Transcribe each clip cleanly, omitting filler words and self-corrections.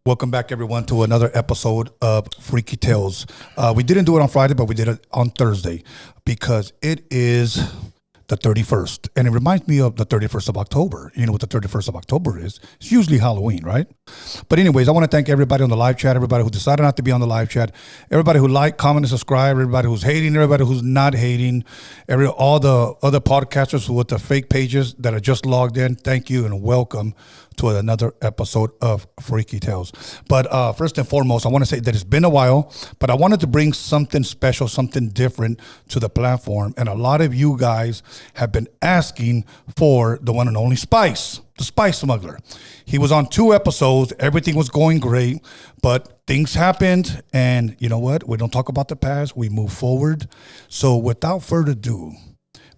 Welcome back, everyone, to another episode of Freaky Tales. We didn't do it on Friday, but we did it on Thursday because it is the 31st. And it reminds me of the 31st of October. You know what the 31st of October is? It's usually Halloween, right? But anyways, I want to thank everybody on the live chat, everybody who decided not to be on the live chat, everybody who liked, comment, and subscribe, everybody who's hating, everybody who's not hating, all the other podcasters with the fake pages that are just logged in. Thank you and welcome to another episode of Freaky Tales. But first and foremost, I want to say that it's been a while, but I wanted to bring something special, something different to the platform. And a lot of you guys have been asking for the one and only Spice, the Spice Smuggler. He was on 2 episodes. Everything was going great, but things happened. And you know what? We don't talk about the past. We move forward. So without further ado,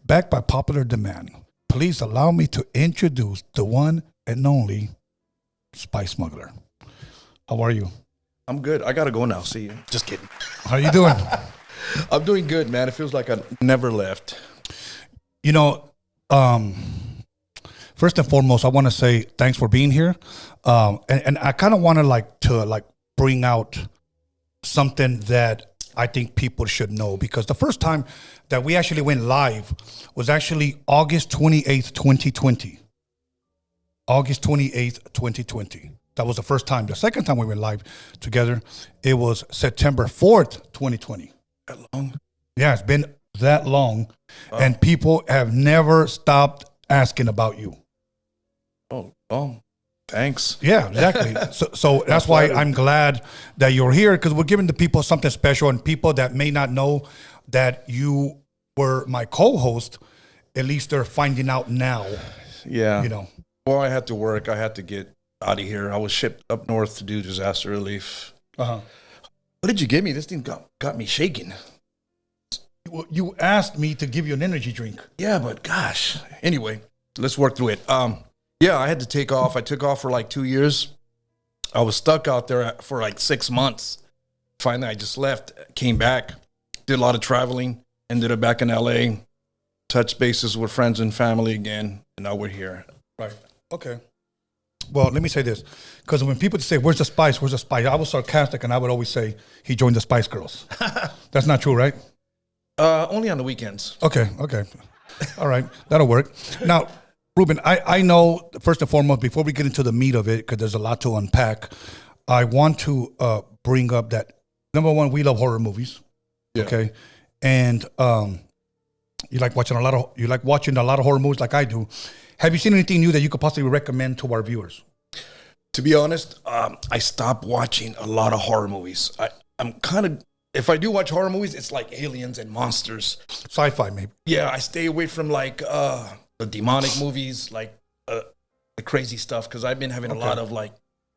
backed by popular demand, please allow me to introduce the one and only Spice Smuggler. How are you? I'm good. I gotta go now. See you. Just kidding. How are you doing? I'm doing good, man. It feels like I never left. You know, first and foremost, I want to say thanks for being here. And I kind of want to bring out something that I think people should know, because the first time that we actually went live was actually August 28th, 2020. August 28th, 2020. That was the first time. The second time we went live together, it was September 4th, 2020. That long? Yeah, it's been that long. Oh. And people have never stopped asking about you. Oh, thanks. Yeah, exactly. so that's why I'm glad that you're here, because we're giving the people something special, and people that may not know that you were my co-host, at least they're finding out now. Yeah. You know. Well, I had to work. I had to get out of here. I was shipped up north to do disaster relief. Uh-huh. What did you give me? This thing got me shaking. You asked me to give you an energy drink. Yeah, but gosh. Anyway, let's work through it. Yeah, I had to take off. I took off for like 2 years. I was stuck out there for like 6 months. Finally, I just left, came back, did a lot of traveling, ended up back in LA, touched bases with friends and family again, and now we're here. Right. Okay. Well, let me say this, because when people say, "Where's the Spice? Where's the Spice?" I was sarcastic, and I would always say he joined the Spice Girls. That's not true, right? Only on the weekends. Okay. All right. That'll work. Now, Ruben, I know, first and foremost, before we get into the meat of it, because there's a lot to unpack, I want to bring up that, number one, we love horror movies. Yeah. Okay. And you like watching a lot of horror movies like I do. Have you seen anything new that you could possibly recommend to our viewers? To be honest, I stopped watching a lot of horror movies. I'm kind of, if I do watch horror movies, it's like aliens and monsters. Sci-fi, maybe. Yeah, I stay away from like the demonic movies, like the crazy stuff, because I've been having a lot of like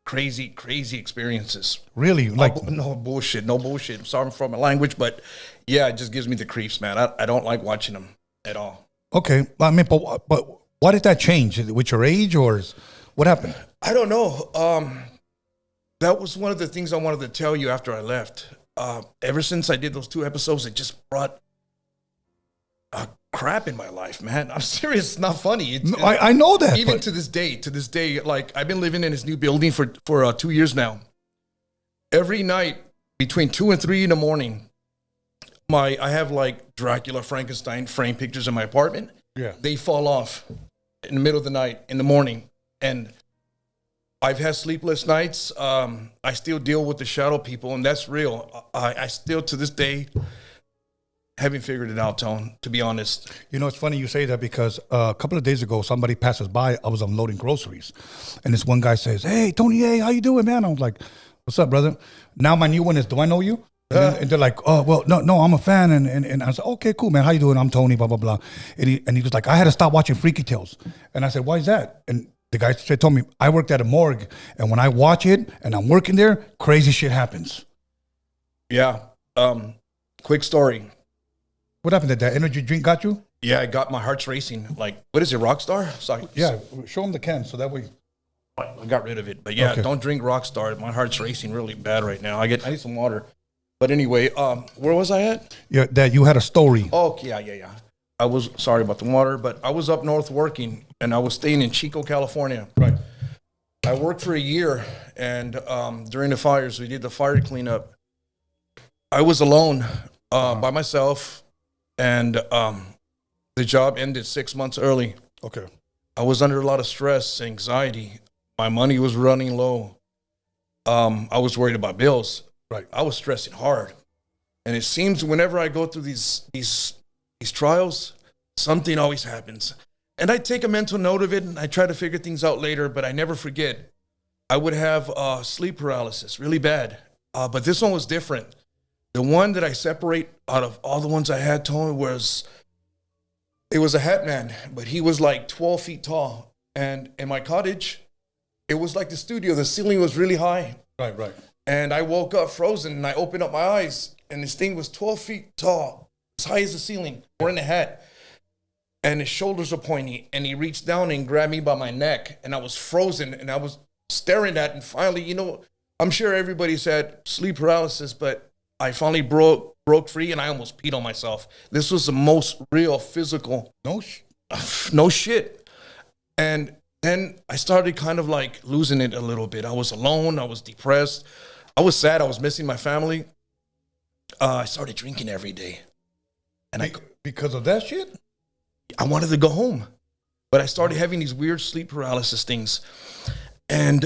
crazy experiences. Really? Like no bullshit. I'm sorry for my language, but yeah, it just gives me the creeps, man. I don't like watching them at all. Okay, I mean, but why did that change? With your age, or what happened? I don't know. That was one of the things I wanted to tell you after I left. Ever since I did those 2 episodes, it just brought crap in my life, man. I'm serious. It's not funny. I know that. Even to this day, like I've been living in this new building for 2 years now. Every night between 2 and 3 in the morning, I have like Dracula, Frankenstein frame pictures in my apartment. Yeah. They fall off in the middle of the night, in the morning. And I've had sleepless nights. I still deal with the shadow people, and that's real. I still, to this day, haven't figured it out, Tone, to be honest. You know, it's funny you say that, because a couple of days ago, somebody passes by. I was unloading groceries, and this one guy says, "Hey, Tony, hey, how you doing, man?" I was like, "What's up, brother?" Now my new one is, "Do I know you?" And they're like, "Oh, well, no, I'm a fan." And I said, "Okay, cool, man. How you doing? I'm Tony, blah, blah, blah." And he was like, "I had to stop watching Freaky Tales." And I said, "Why is that?" And the guy told me, "I worked at a morgue, and when I watch it and I'm working there, crazy shit happens." Yeah. Quick story. What happened? Did that energy drink got you? Yeah, it got my heart's racing. Like, what is it, Rockstar? Sorry. Yeah, show them the can so that way. I got rid of it. But yeah, Don't drink Rockstar. My heart's racing really bad right now. I need some water. But anyway, where was I at? Yeah, that you had a story. Oh, yeah. I was sorry about the water, but I was up north working, and I was staying in Chico, California. Right. I worked for a year, and during the fires, we did the fire cleanup. I was alone by myself, and the job ended 6 months early. Okay. I was under a lot of stress, anxiety. My money was running low. I was worried about bills. Right. I was stressing hard. And it seems whenever I go through these trials, something always happens. And I take a mental note of it, and I try to figure things out later, but I never forget. I would have sleep paralysis, really bad. But this one was different. The one that I separate out of all the ones I had, Tony, it was a hat man, but he was like 12 feet tall. And in my cottage, it was like the studio. The ceiling was really high. Right, right. And I woke up frozen, and I opened up my eyes, and this thing was 12 feet tall, as high as the ceiling, wearing a hat. And his shoulders were pointy, and he reached down and grabbed me by my neck, and I was frozen, and I was staring at it. And finally, I'm sure everybody said sleep paralysis, but I finally broke free, and I almost peed on myself. This was the most real physical. No shit. And then I started kind of like losing it a little bit. I was alone. I was depressed. I was sad. I was missing my family. I started drinking every day. And because of that shit? I wanted to go home. But I started having these weird sleep paralysis things. And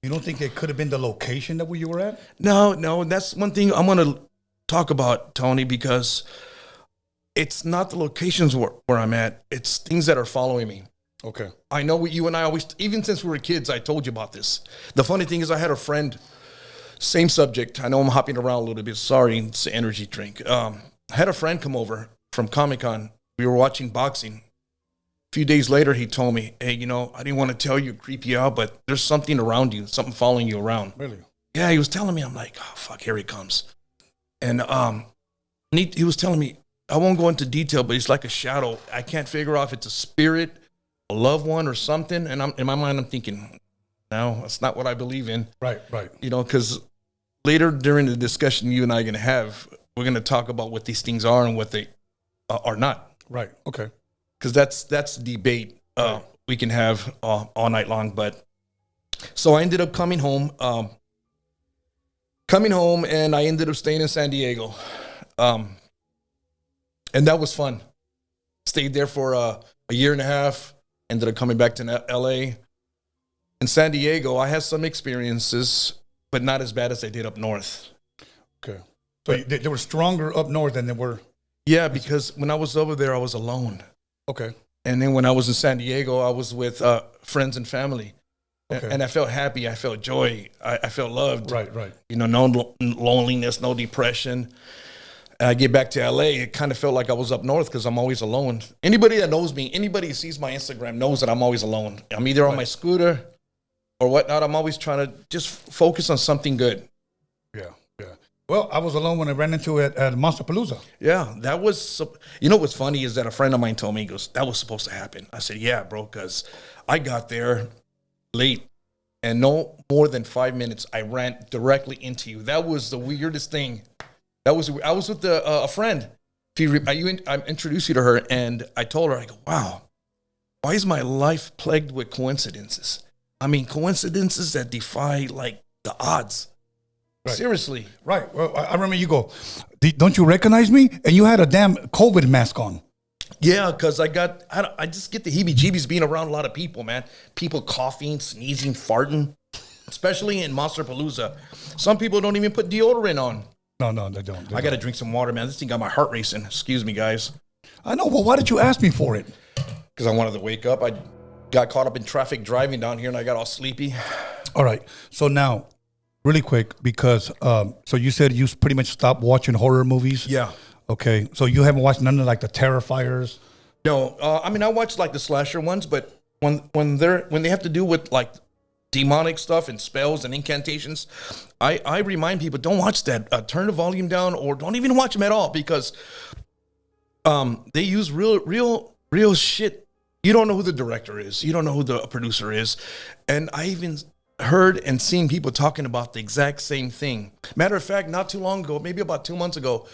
you don't think it could have been the location that where you were at? No. That's one thing I'm going to talk about, Tony, because it's not the locations where I'm at. It's things that are following me. Okay. I know what you and I always, even since we were kids, I told you about this. The funny thing is I had a friend, same subject. I know I'm hopping around a little bit. Sorry, it's an energy drink. I had a friend come over from Comic-Con. We were watching boxing. A few days later, he told me, hey, I didn't want to tell you, creep you out, but there's something around you, something following you around. Really? Yeah, he was telling me. I'm like, oh, fuck, here he comes. And he was telling me, I won't go into detail, but it's like a shadow. I can't figure out if it's a spirit, a loved one, or something. And in my mind, I'm thinking, no, that's not what I believe in. Right. Because later during the discussion you and I are going to have, we're going to talk about what these things are and what they are not. Right. Okay. Because that's debate we can have all night long. But so I ended up coming home, and I ended up staying in San Diego. And that was fun. Stayed there for a year and a half. Ended up coming back to LA. In San Diego, I had some experiences, but not as bad as I did up north. Okay. So they were stronger up north than they were? Yeah, because when I was over there, I was alone. Okay. And then when I was in San Diego, I was with friends and family. Okay. And I felt happy. I felt joy. I felt loved. Right. No loneliness, no depression. And I get back to LA, it kind of felt like I was up north because I'm always alone. Anybody that knows me, anybody who sees my Instagram knows that I'm always alone. I'm either on my scooter or whatnot. I'm always trying to just focus on something good. Yeah. Well, I was alone when I ran into it at Monsterpalooza. Yeah, that was, what's funny is that a friend of mine told me, he goes, that was supposed to happen. I said, yeah, bro, because I got there late and no more than 5 minutes, I ran directly into you. That was the weirdest thing. I was with a friend. I introduced you to her, and I told her, I go, wow, why is my life plagued with coincidences? I mean, coincidences that defy, like, the odds. Right. Seriously. Right. Well, I remember you go, don't you recognize me? And you had a damn COVID mask on. Yeah, because I just get the heebie-jeebies being around a lot of people, man. People coughing, sneezing, farting, especially in Monsterpalooza. Some people don't even put deodorant on. No, they don't. I got to drink some water, man. This thing got my heart racing. Excuse me, guys. I know, but why did you ask me for it? Because I wanted to wake up. I got caught up in traffic driving down here, and I got all sleepy. All right. So now, really quick, because so you said you pretty much stopped watching horror movies? Yeah. Okay. So you haven't watched none of like the Terrifiers? No. I mean, I watched like the slasher ones, but when they have to do with like demonic stuff and spells and incantations, I remind people, don't watch that. Turn the volume down, or don't even watch them at all, because they use real shit. You don't know who the director is. You don't know who the producer is. And I even heard and seen people talking about the exact same thing. Matter of fact, not too long ago, maybe about 2 months ago,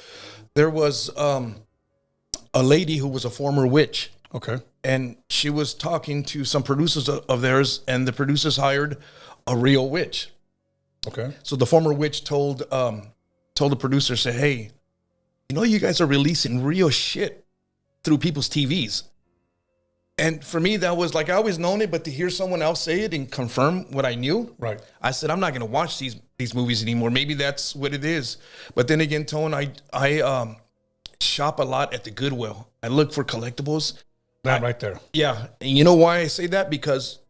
there was a lady who was a former witch. Okay. And she was talking to some producers of theirs, and the producers hired a real witch. Okay. So the former witch told the producer, said, "Hey, you know, you guys are releasing real shit through people's TVs." And for me, that was like, I always known it, but to hear someone else say it and confirm what I knew, right? I said, I'm not going to watch these movies anymore. Maybe that's what it is. But then again, Tone, I shop a lot at the Goodwill. I look for collectibles. That right there. Yeah. And you know why I say that? Because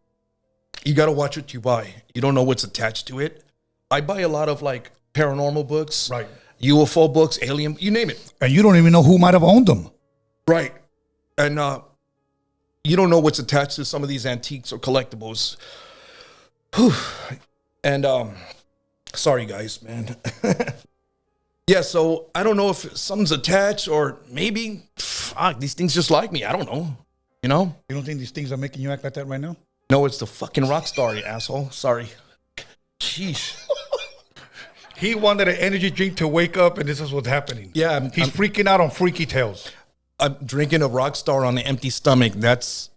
you got to watch what you buy. You don't know what's attached to it. I buy a lot of like paranormal books, right? UFO books, alien, you name it. And you don't even know who might have owned them. Right. And you don't know what's attached to some of these antiques or collectibles. Whew. And sorry, guys, man. Yeah, so I don't know if something's attached or maybe these things just like me. I don't know. You know? You don't think these things are making you act like that right now? No, it's the fucking rock star, you asshole. Sorry. Sheesh. He wanted an energy drink to wake up, and this is what's happening. Yeah. He's freaking out on Freaky Tales. I'm drinking a rock star on an empty stomach. That's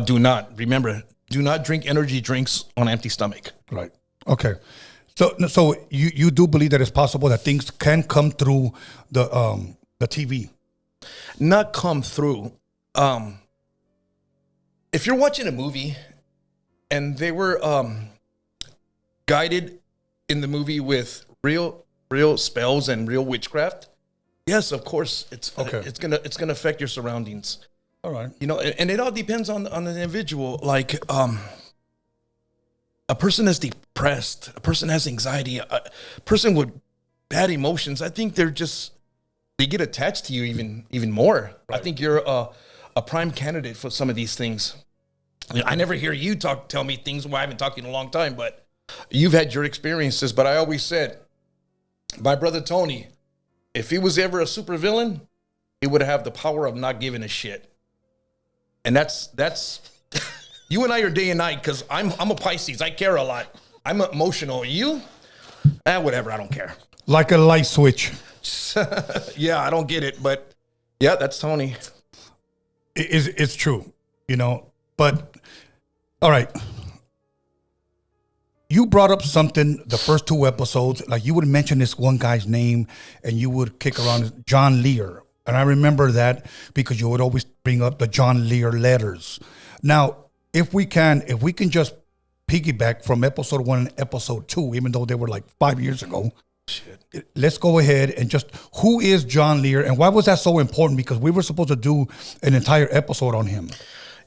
do not drink energy drinks on an empty stomach. Right. Okay. So you do believe that it's possible that things can come through the TV? Not come through. If you're watching a movie and they were guided in the movie with real spells and real witchcraft, yes, of course, it's okay. It's gonna affect your surroundings. All right. You know, and it all depends on the individual. Like, a person that's depressed, a person has anxiety, a person with bad emotions, I think they get attached to you even more. Right. I think you're a prime candidate for some of these things. I never hear you tell me things where I haven't talked to you in a long time, but you've had your experiences. But I always said, my brother Tony, if he was ever a supervillain, he would have the power of not giving a shit. And that's you and I are day and night, because I'm a Pisces. I care a lot. I'm emotional. You? Whatever. I don't care. Like a light switch. Yeah, I don't get it, but yeah, that's Tony. It's true, you know. But all right, you brought up something the first two episodes. Like, you would mention this one guy's name, and you would kick around John Lear, and I remember that because you would always bring up the John Lear letters. Now, if we can just piggyback from episode 1 and episode 2, even though they were like 5 years ago. Shit. Let's go ahead and just, who is John Lear, and why was that so important? Because we were supposed to do an entire episode on him.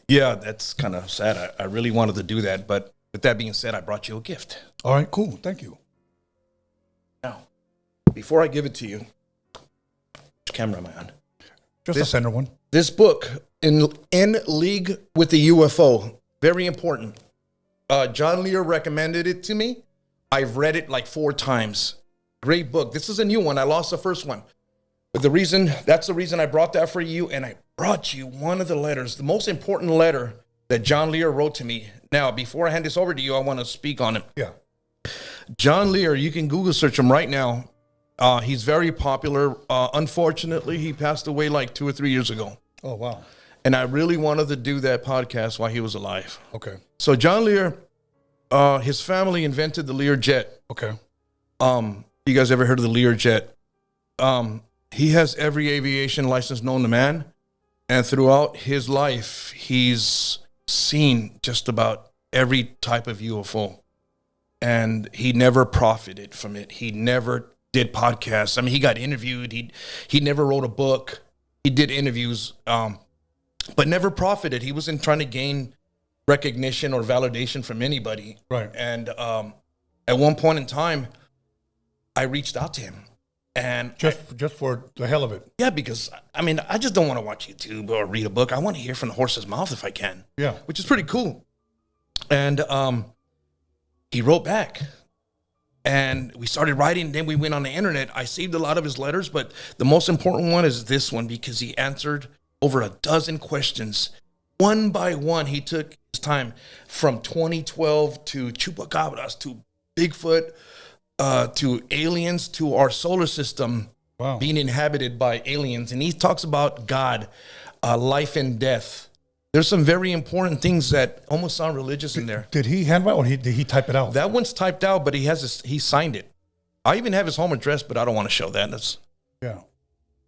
Yeah, that's kind of sad. I really wanted to do that, but with that being said, I brought you a gift. All right, cool. Thank you. Now, before I give it to you, which camera am I on? Just the center one. This book, In League with the UFO, very important. John Lear recommended it to me. I've read it like 4 times. Great book. This is a new one. I lost the first one. But that's the reason I brought that for you. And I brought you one of the letters, the most important letter that John Lear wrote to me. Now, before I hand this over to you, I want to speak on it. Yeah. John Lear, you can Google search him right now. He's very popular. Unfortunately, he passed away like 2 or 3 years ago. Oh, wow. And I really wanted to do that podcast while he was alive. Okay. So John Lear, his family invented the Lear jet. Okay. You guys ever heard of the Lear jet? He has every aviation license known to man. And throughout his life, he's seen just about every type of UFO. And he never profited from it. He never did podcasts. I mean, he got interviewed. He never wrote a book. He did interviews, but never profited. He wasn't trying to gain recognition or validation from anybody. Right. And at one point in time, I reached out to him. And just for the hell of it. Yeah, because, I mean, I just don't want to watch YouTube or read a book. I want to hear from the horse's mouth if I can. Yeah. Which is pretty cool. And he wrote back. And we started writing. Then we went on the internet. I saved a lot of his letters, but the most important one is this one, because he answered over a dozen questions. One by one, he took his time from 2012 to chupacabras, to Bigfoot, to aliens, to our solar system. Wow. being inhabited by aliens. And he talks about God, life and death. There's some very important things that almost sound religious in there. Did he handwrite or did he type it out? That one's typed out, but he signed it. I even have his home address, but I don't want to show that. Yeah.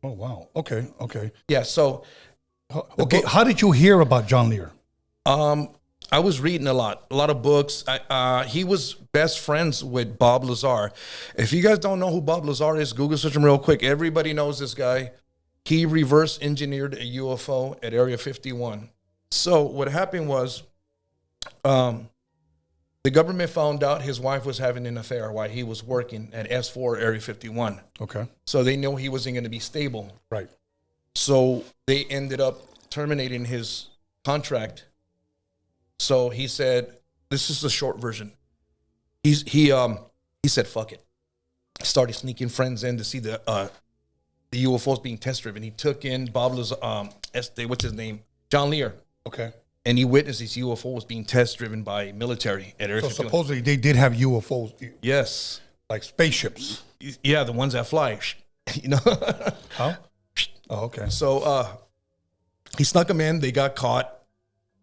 Oh, wow. Okay. Yeah. So, Okay. How did you hear about John Lear? I was reading a lot of books. He was best friends with Bob Lazar. If you guys don't know who Bob Lazar is, Google search him real quick. Everybody knows this guy. He reverse engineered a UFO at Area 51. So what happened was, the government found out his wife was having an affair while he was working at S4 Area 51. Okay. So they know he wasn't going to be stable. Right. So they ended up terminating his contract. So he said, this is the short version. He said, fuck it. Started sneaking friends in to see the UFOs being test driven. He took in Bob Lazar, what's his name? John Lear. Okay. And he witnessed these UFOs being test driven by military at Area 51. So supposedly they did have UFOs. Yes. Like spaceships. Yeah, the ones that fly. You know? Huh? Oh, okay. So he snuck them in. They got caught.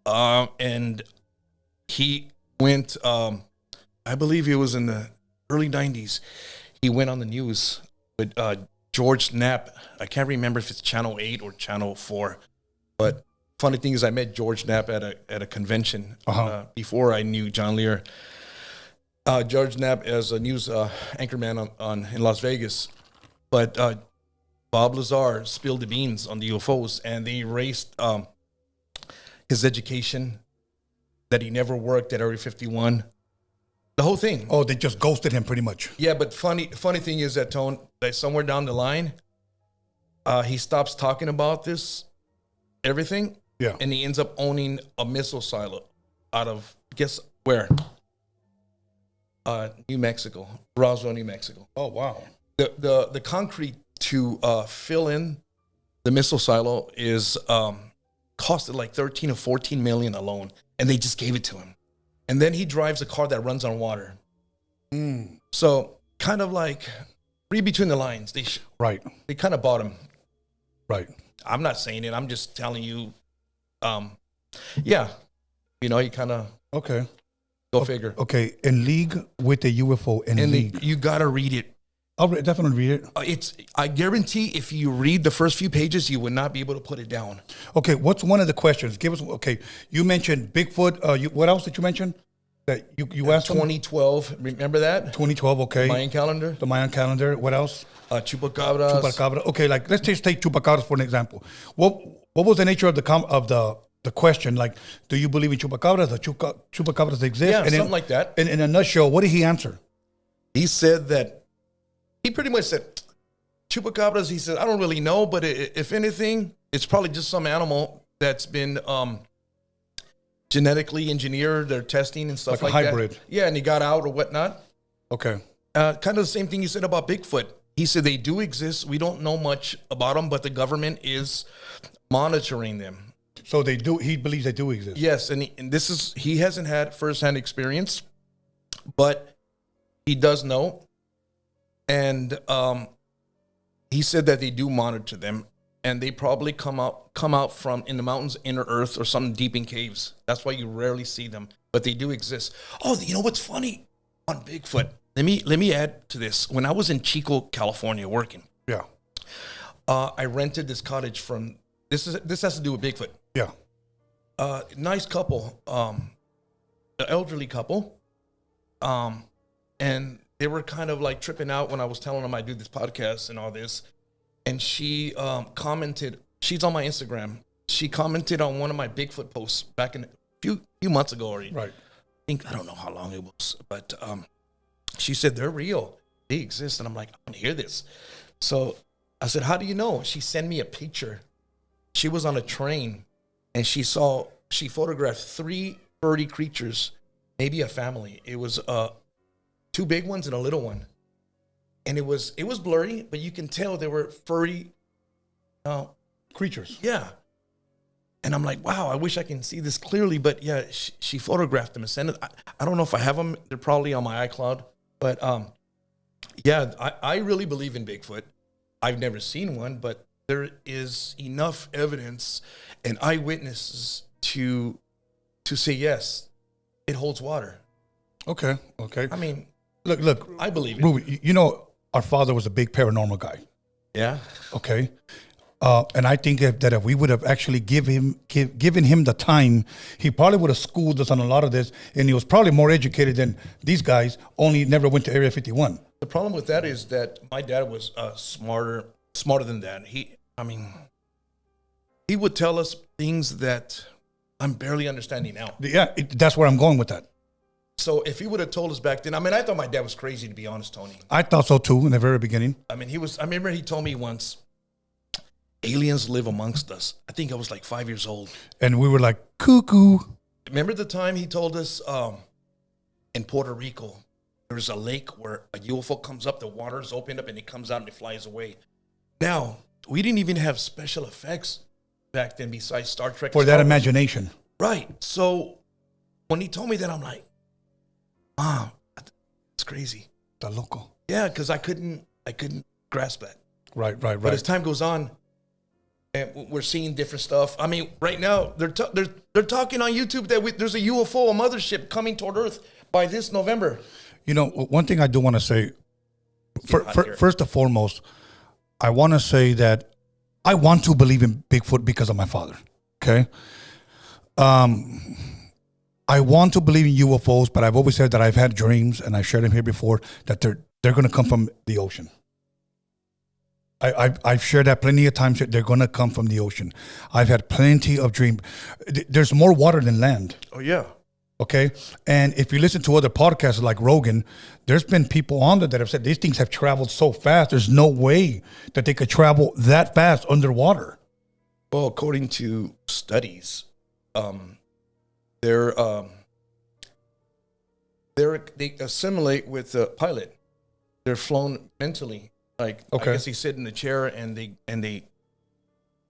And he went, I believe it was in the early 90s. He went on the news with George Knapp. I can't remember if it's Channel 8 or Channel 4. But funny thing is I met George Knapp at a convention before I knew John Lear. George Knapp as a news anchorman in Las Vegas. But Bob Lazar spilled the beans on the UFOs, and they erased his education, that he never worked at Area 51. The whole thing. Oh, they just ghosted him pretty much. Yeah, but funny thing is that, Tone, that somewhere down the line, he stops talking about this, everything. Yeah. And he ends up owning a missile silo out of, guess where? New Mexico, Roswell, New Mexico. Oh, wow. The concrete to fill in the missile silo is costed like 13 or 14 million alone, and they just gave it to him. And then he drives a car that runs on water. So kind of like read between the lines. Right. They kind of bought him. Right. I'm not saying it. I'm just telling you. Yeah, you know, he kind of go figure. Okay, In League with the UFO. In League. You gotta read it. I'll definitely read it. I guarantee if you read the first few pages, you would not be able to put it down. Okay, what's one of the questions? Give us. Okay, you mentioned Bigfoot. What else did you mention? That you asked 2012. Remember that? 2012. Okay. Mayan calendar. The Mayan calendar. What else? Chupacabras. Chupacabra. Okay, like let's just take chupacabras for an example. What was the nature of the question? Like, do you believe in chupacabras? The chupacabras exist? Yeah, and something like that. In a nutshell, what did he answer? He said that. He pretty much said, chupacabras, he said, I don't really know, but if anything, it's probably just some animal that's been genetically engineered. They're testing and stuff like a hybrid. that. Yeah, and he got out or whatnot. Okay. Kind of the same thing he said about Bigfoot. He said they do exist. We don't know much about them, but the government is monitoring them. So they do. He believes they do exist. Yes, and he hasn't had firsthand experience, but he does know. And he said that they do monitor them, and they probably come out from in the mountains, inner earth, or something deep in caves. That's why you rarely see them, but they do exist. Oh, you know what's funny on Bigfoot? Let me add to this. When I was in Chico, California, working, Yeah. I rented this cottage from. This has to do with Bigfoot. Yeah. Nice couple, the elderly couple, and they were kind of like tripping out when I was telling them I do this podcast and all this. And she commented, she's on my Instagram. She commented on one of my Bigfoot posts back in a few months ago already. Right. I don't know how long it was, but she said, they're real. They exist. And I'm like, I want to hear this. So I said, how do you know? She sent me a picture. She was on a train and she photographed 3 furry creatures, maybe a family. It was 2 big ones and a little one. And it was blurry, but you can tell they were furry creatures. Yeah. And I'm like, wow, I wish I can see this clearly. But yeah, she photographed them and sent it. I don't know if I have them. They're probably on my iCloud. But yeah, I really believe in Bigfoot. I've never seen one, but there is enough evidence and eyewitnesses to say yes, it holds water. Okay. I mean, Look. I believe it. Ruby, you know, our father was a big paranormal guy. Yeah. Okay. And I think that if we would have actually given him the time, he probably would have schooled us on a lot of this, and he was probably more educated than these guys. Only never went to Area 51. The problem with that is that my dad was smarter than that. He would tell us things that I'm barely understanding now. Yeah, that's where I'm going with that. So if he would have told us back then, I mean, I thought my dad was crazy, to be honest, Tony. I thought so too in the very beginning. I mean, I remember he told me once, aliens live amongst us. I think I was like 5 years old. And we were like, cuckoo. Remember the time he told us in Puerto Rico, there's a lake where a UFO comes up, the water's opened up, and it comes out and it flies away. Now, we didn't even have special effects back then besides Star Trek. For that imagination. Right. So when he told me that, I'm like, Mom, it's crazy. Está loco. Yeah, because I couldn't grasp that. Right. But as time goes on, and we're seeing different stuff. I mean, right now they're talking on YouTube that there's a UFO, a mothership coming toward Earth by this November. You know, one thing I do want to say, first and foremost, I want to say that I want to believe in Bigfoot because of my father. Okay. I want to believe in UFOs, but I've always said that I've had dreams, and I shared them here before, that they're going to come from the ocean. I've shared that plenty of times. That they're going to come from the ocean. I've had plenty of dreams. There's more water than land. Oh yeah. Okay. And if you listen to other podcasts like Rogan, there's been people on there that have said these things have traveled so fast. There's no way that they could travel that fast underwater. Well, according to studies, they assimilate with the pilot. They're flown mentally. Like, okay. I guess they sit in the chair and they,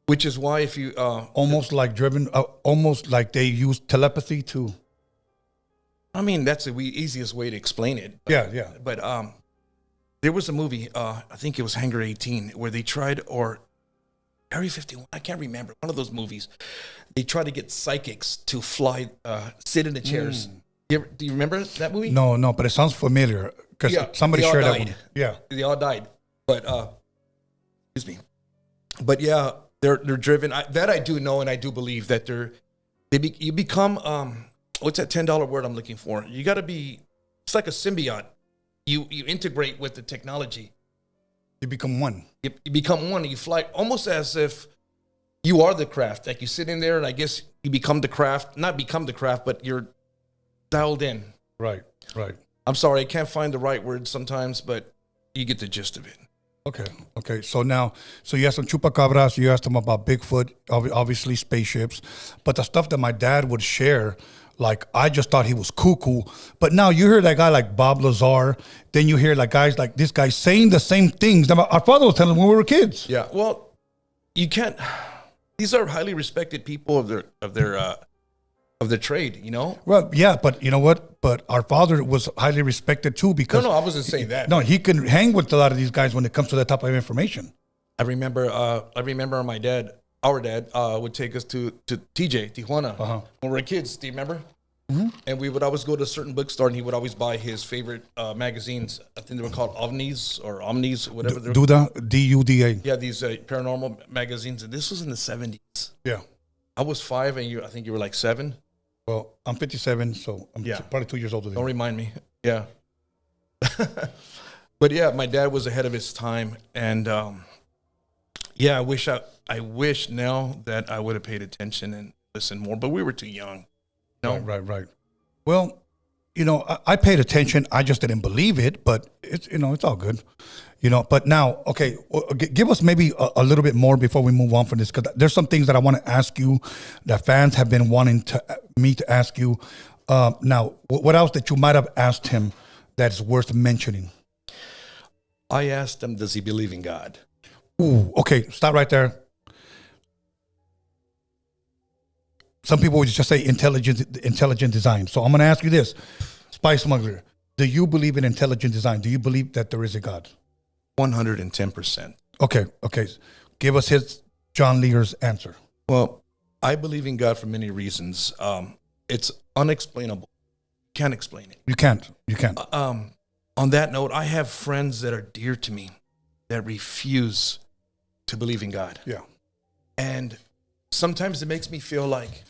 which is why if you almost like they use telepathy to. I mean, that's the easiest way to explain it. Yeah. But there was a movie, I think it was Hangar 18, where they tried, or Area 51, I can't remember, one of those movies. They tried to get psychics to fly, sit in the chairs. Do you remember that movie? No, but it sounds familiar because somebody shared that one. Yeah, they all died. But excuse me. But yeah, they're driven. That I do know, and I do believe that you become what's that $10 word I'm looking for? You got to be. It's like a symbiote. You integrate with the technology. You become one. You become one. You fly almost as if you are the craft. Like you sit in there, and I guess you become the craft. Not become the craft, but you're dialed in. Right. I'm sorry, I can't find the right word sometimes, but you get the gist of it. Okay. So you asked them chupacabras, you asked them about Bigfoot, obviously spaceships, but the stuff that my dad would share, like I just thought he was cuckoo. But now you hear that guy like Bob Lazar, then you hear like guys like this guy saying the same things that our father was telling when we were kids. Yeah, well, you can't. These are highly respected people of their trade, you know? Well, yeah, but you know what? But our father was highly respected too because... No, I wasn't saying that. No, he can hang with a lot of these guys when it comes to that type of information. I remember our dad would take us to TJ, Tijuana, when we were kids. Do you remember? Mm-hmm. And we would always go to a certain bookstore, and he would always buy his favorite magazines. I think they were called Omnis, whatever. Duda, D-U-D-A. Yeah, these paranormal magazines. And this was in the 70s. Yeah. I was 5, and I think you were like 7. Well, I'm 57, so I'm probably 2 years older than you. Don't remind me. Yeah. But yeah, my dad was ahead of his time. And I wish now that I would have paid attention and listened more, but we were too young. No? Right. Well, I paid attention. I just didn't believe it, but it's all good. But now, okay, give us maybe a little bit more before we move on from this, because there's some things that I want to ask you that fans have been wanting me to ask you. Now, what else that you might have asked him that's worth mentioning? I asked him, does he believe in God? Ooh, okay, stop right there. Some people would just say intelligent design. So I'm going to ask you this, Spy Smuggler. Do you believe in intelligent design? Do you believe that there is a God? 110%. Okay. Give us John Lear's answer. Well, I believe in God for many reasons. It's unexplainable. Can't explain it. You can't. On that note, I have friends that are dear to me that refuse to believe in God. Yeah. And sometimes it makes me feel like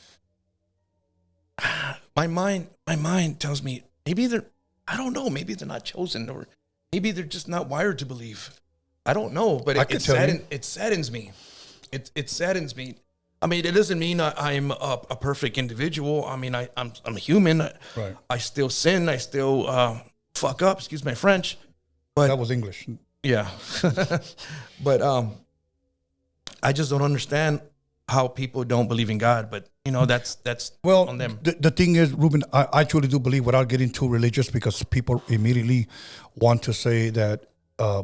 my mind tells me maybe I don't know, maybe they're not chosen, or maybe they're just not wired to believe. I don't know, but it saddens me. It saddens me. I mean, it doesn't mean I'm a perfect individual. I mean, I'm a human. Right. I still sin. I still fuck up. Excuse my French. But that was English. Yeah. But I just don't understand how people don't believe in God. But that's on them. The thing is, Ruben, I truly do believe, without getting too religious, because people immediately want to say that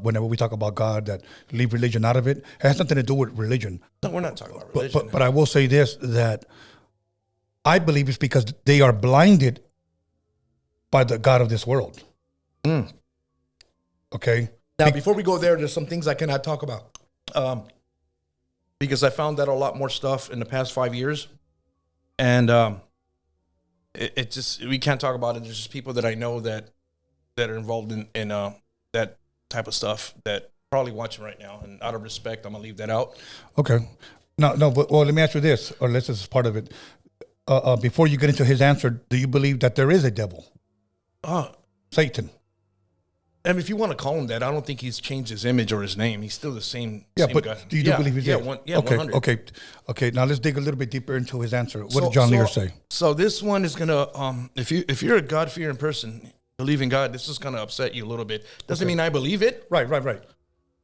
whenever we talk about God, that leave religion out of it. It has nothing to do with religion. No, we're not talking about religion. But I will say this, that I believe it's because they are blinded by the God of this world. Okay? Now, before we go there, there's some things I cannot talk about. Because I found out a lot more stuff in the past 5 years. And it just, we can't talk about it. There's just people that I know that are involved in that type of stuff that probably watching right now. And out of respect, I'm going to leave that out. Okay. No, but, well, let me ask you this, or this is part of it. Before you get into his answer, do you believe that there is a devil? Satan. I mean, if you want to call him that, I don't think he's changed his image or his name. He's still the same. Yeah, same but guy. do you believe he's there? Yeah, 100. Okay. Now let's dig a little bit deeper into his answer. What did John Lear say? So this one is gonna, if you're a God-fearing person, believe in God, this is gonna upset you a little bit. Doesn't mean I believe it. Right.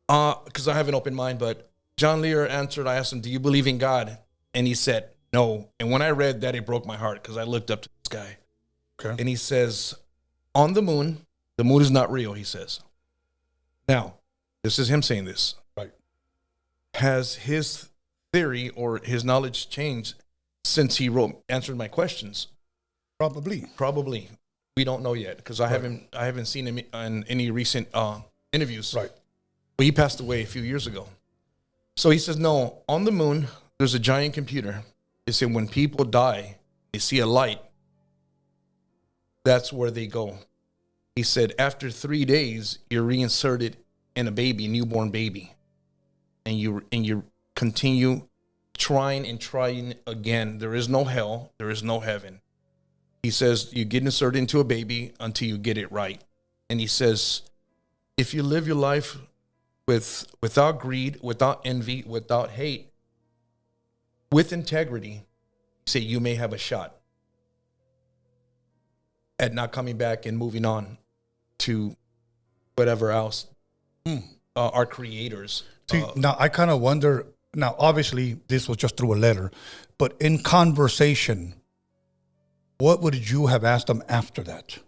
Because I have an open mind. But John Lear answered. I asked him, "Do you believe in God?" And he said, "No." And when I read that, it broke my heart because I looked up to this guy. Okay. And he says, "On the moon is not real." He says. Now, this is him saying this. Right. Has his theory or his knowledge changed since he answered my questions? Probably. We don't know yet because I haven't seen him in any recent interviews. Right. But he passed away a few years ago. So he says, no, on the moon, there's a giant computer. He said when people die, they see a light. That's where they go. He said, after 3 days, you're reinserted in a newborn baby. And you continue trying again. There is no hell. There is no heaven. He says, you get inserted into a baby until you get it right. And he says, if you live your life without greed, without envy, without hate, with integrity, say you may have a shot at not coming back and moving on to whatever else our creators. See, now I kind of wonder, now obviously this was just through a letter, but in conversation, what would you have asked them after that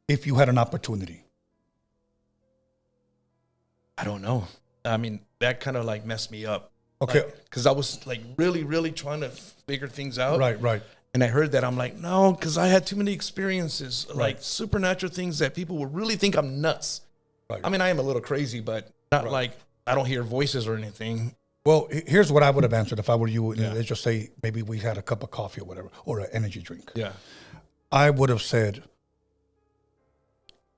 if you had an opportunity? I don't know. I mean, that kind of like messed me up. Okay. Because I was like really, really trying to figure things out. Right. And I heard that. I'm like, no, because I had too many experiences, like supernatural things that people would really think I'm nuts. Right. I mean, I am a little crazy, but not like I don't hear voices or anything. Well, here's what I would have answered if I were you. Let's just say maybe we had a cup of coffee or whatever, or an energy drink. Yeah. I would have said,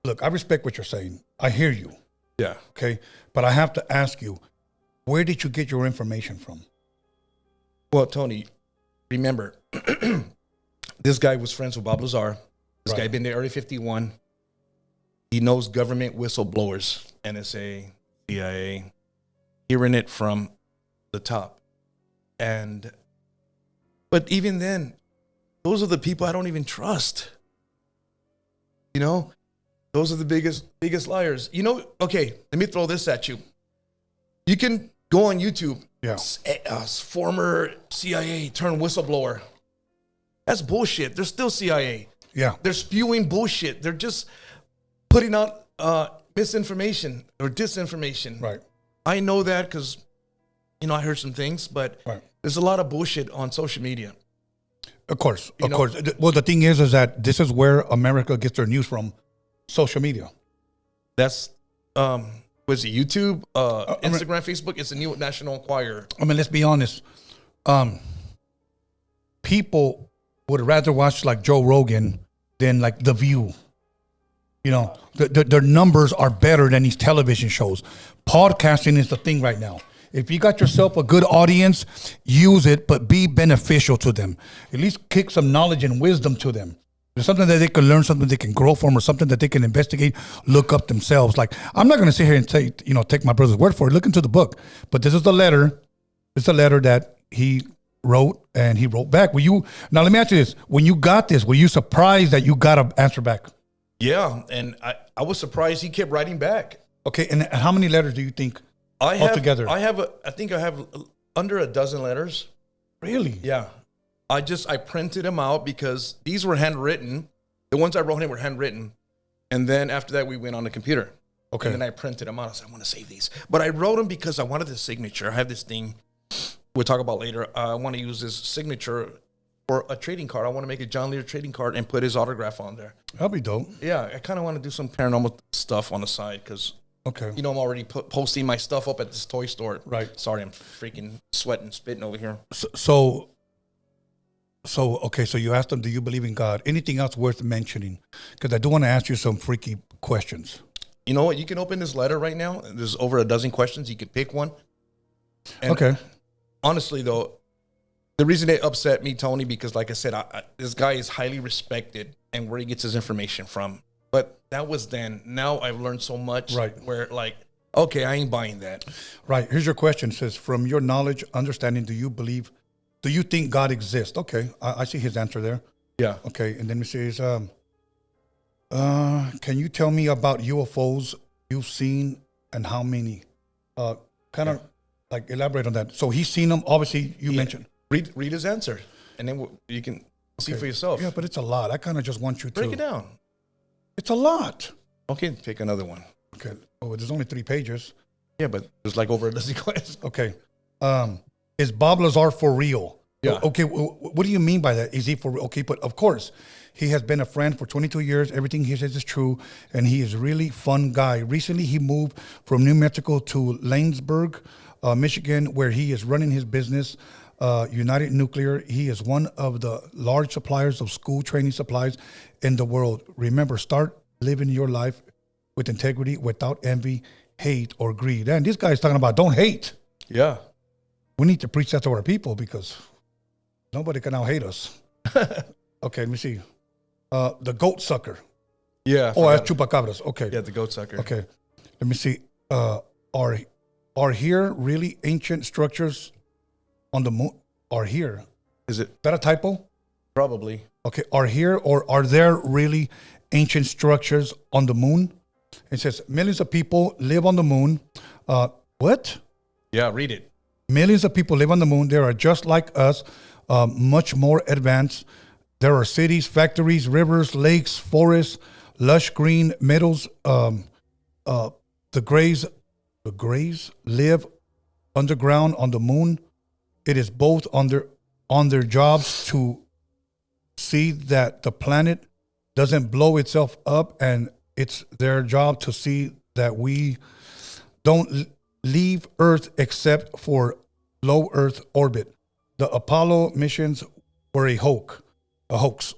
look, I respect what you're saying. I hear you. Yeah. Okay. But I have to ask you, where did you get your information from? Well, Tony, remember, this guy was friends with Bob Lazar. This guy been there Area 51. He knows government whistleblowers, NSA, CIA, hearing it from the top. But even then, those are the people I don't even trust. You know, those are the biggest liars. You know, okay, let me throw this at you. You can go on YouTube. Yeah. Former CIA turned whistleblower. That's bullshit. They're still CIA. Yeah. They're spewing bullshit. They're just putting out misinformation or disinformation. Right. I know that because, I heard some things, but there's a lot of bullshit on social media. Of course. Well, the thing is that this is where America gets their news from, social media. That's was it YouTube, Instagram, Facebook? It's a new National Enquirer. I mean, let's be honest. People would rather watch like Joe Rogan than like The View. You know, their numbers are better than these television shows. Podcasting is the thing right now. If you got yourself a good audience, use it, but be beneficial to them. At least kick some knowledge and wisdom to them. There's something that they can learn, something they can grow from, or something that they can investigate, look up themselves. Like, I'm not going to sit here and take my brother's word for it. Look into the book. But this is the letter. It's a letter that he wrote, and he wrote back. Now, let me ask you this. When you got this, were you surprised that you got an answer back? Yeah, and I was surprised he kept writing back. Okay, and how many letters do you think altogether? I think I have under a dozen letters. Really? Yeah. I printed them out because these were handwritten. The ones I wrote in were handwritten. And then after that, we went on the computer. Okay. And then I printed them out. I said, I want to save these. But I wrote them because I wanted the signature. I have this thing we'll talk about later. I want to use this signature for a trading card. I want to make a John Lear trading card and put his autograph on there. That'd be dope. Yeah, I kind of want to do some paranormal stuff on the side because, I'm already posting my stuff up at this toy store. Right. Sorry, I'm freaking sweating, spitting over here. So you asked them, do you believe in God? Anything else worth mentioning? Because I do want to ask you some freaky questions. You know what? You can open this letter right now. There's over a dozen questions. You can pick one. And okay. Honestly, though, the reason it upset me, Tony, because like I said, this guy is highly respected and where he gets his information from. But that was then. Now I've learned so much. Right. Where like, okay, I ain't buying that. Right. Here's your question. It says, from your knowledge, understanding, do you think God exists? Okay. I see his answer there. Yeah. Okay. And then it says, can you tell me about UFOs you've seen and how many? Kind of like elaborate on that. So he's seen them. Obviously, you mentioned. Read his answer, and then you can see for yourself. Yeah, but it's a lot. I kind of just want you to break it down. It's a lot. Okay, pick another one. Okay. Oh, there's only 3 pages. Yeah, but there's like over a dozen questions. Okay. Is Bob Lazar for real? Yeah. Okay. What do you mean by that? Is he for real? Okay, but of course, he has been a friend for 22 years. Everything he says is true, and he is a really fun guy. Recently, he moved from New Mexico to Lanesburg, Michigan, where he is running his business, United Nuclear. He is one of the large suppliers of school training supplies in the world. Remember, start living your life with integrity, without envy, hate, or greed. And this guy is talking about don't hate. Yeah. We need to preach that to our people because nobody can now hate us. Okay, let me see. The goat sucker. Yeah. Oh, that's chupacabras. Okay. Yeah, the goat sucker. Okay. Let me see. Are here really ancient structures on the moon? Are here? Is that a typo? Probably. Okay. Are here or are there really ancient structures on the moon? It says millions of people live on the moon. What? Yeah, read it. Millions of people live on the moon. They are just like us, much more advanced. There are cities, factories, rivers, lakes, forests, lush green meadows. The Greys live underground on the moon. It is both on their jobs to see that the planet doesn't blow itself up, and it's their job to see that we don't leave Earth except for low Earth orbit. The Apollo missions were a hoax,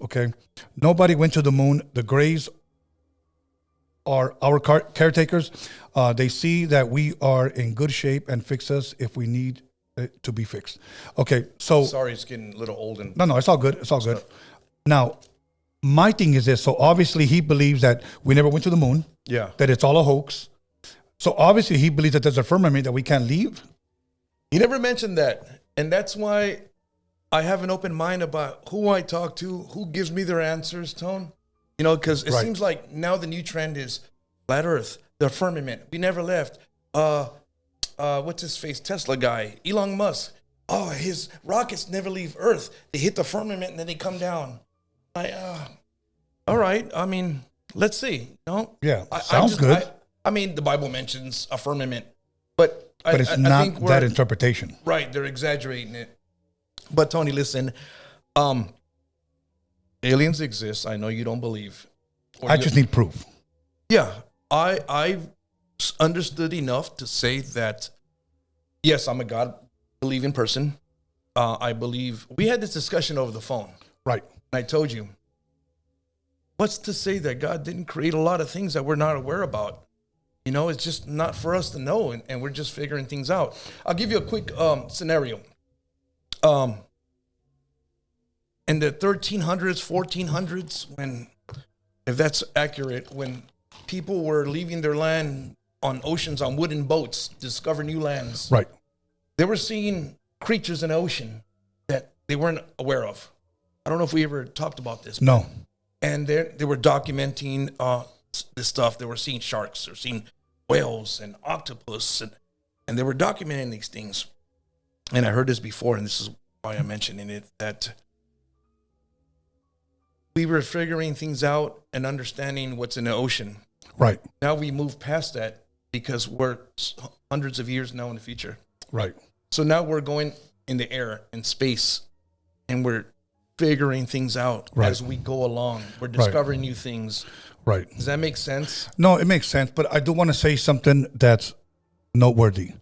okay? Nobody went to the moon. The Greys are our caretakers. They see that we are in good shape and fix us if we need it to be fixed. Okay, so... Sorry, it's getting a little old. No, it's all good. It's all good. Now, my thing is this. So obviously he believes that we never went to the moon. Yeah. That it's all a hoax. So obviously he believes that there's a firmament that we can't leave. He never mentioned that. And that's why I have an open mind about who I talk to, who gives me their answers, Tone. You know, because it seems like now the new trend is flat Earth, the firmament. We never left. What's his face? Tesla guy, Elon Musk. Oh, his rockets never leave Earth. They hit the firmament and then they come down. All right. I mean, let's see. No? Yeah, sounds good. I mean, the Bible mentions a firmament, but it's not that interpretation. Right. They're exaggerating it. But Tony, listen, aliens exist. I know you don't believe. I just need proof. Yeah. I've understood enough to say that, yes, I'm a God-believing person. I believe we had this discussion over the phone. Right. And I told you, what's to say that God didn't create a lot of things that we're not aware about? You know, it's just not for us to know, and we're just figuring things out. I'll give you a quick scenario. In the 1300s, 1400s, when, if that's accurate, when people were leaving their land on oceans on wooden boats, discover new lands. Right. They were seeing creatures in the ocean that they weren't aware of. I don't know if we ever talked about this. No. And they were documenting this stuff. They were seeing sharks, they were seeing whales and octopus, and they were documenting these things. And I heard this before, and this is why I'm mentioning it, that we were figuring things out and understanding what's in the ocean. Right. Now we move past that because we're hundreds of years now in the future. Right. So now we're going in the air, in space, and we're figuring things out as we go along. We're discovering new things. Right. Does that make sense? No, it makes sense, but I do want to say something that's noteworthy.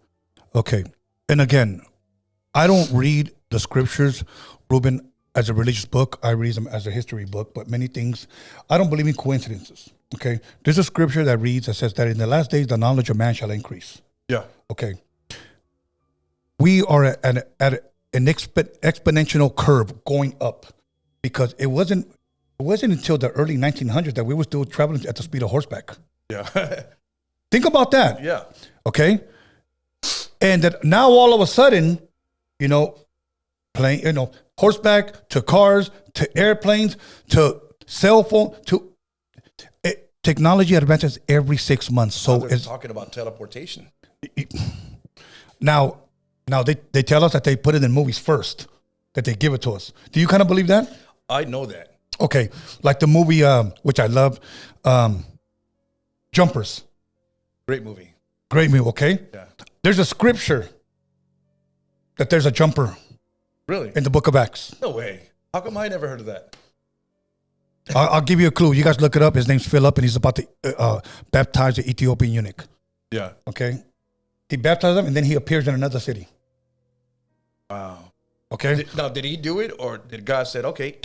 Okay. And again, I don't read the scriptures, Ruben, as a religious book. I read them as a history book, but many things, I don't believe in coincidences. Okay. There's a scripture that reads, that says that in the last days, the knowledge of man shall increase. Yeah. Okay. We are at an exponential curve going up, because it wasn't until the early 1900s that we were still traveling at the speed of horseback. Yeah. Think about that. Yeah. Okay. And that now all of a sudden, you know, horseback to cars to airplanes to cell phone to technology advances every 6 months. So they're talking about teleportation. Now they tell us that they put it in movies first, that they give it to us. Do you kind of believe that? I know that. Okay, like the movie, which I love, Jumpers. Great movie. Great movie, okay? Yeah. There's a scripture that there's a jumper Really? in the book of Acts. No way. How come I never heard of that? I'll give you a clue. You guys look it up. His name's Philip, and he's about to baptize the Ethiopian eunuch. Yeah. Okay? He baptized him, and then he appears in another city. Wow. Okay? Now, did he do it, or did God said, okay?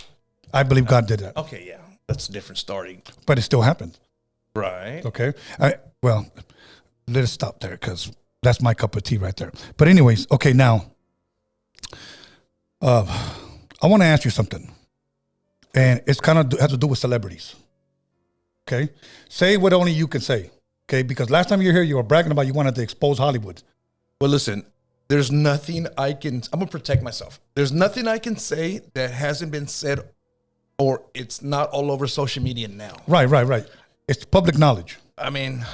I believe God did that. Okay, yeah. That's a different story. But it still happened. Right. Okay? Well, let us stop there, because that's my cup of tea right there. But anyways, okay, now, I want to ask you something. And it's kind of has to do with celebrities. Okay? Say what only you can say. Okay? Because last time you were here, you were bragging about you wanted to expose Hollywood. Well, listen, there's nothing I'm going to protect myself. There's nothing I can say that hasn't been said, or it's not all over social media now. Right. It's public knowledge. I mean,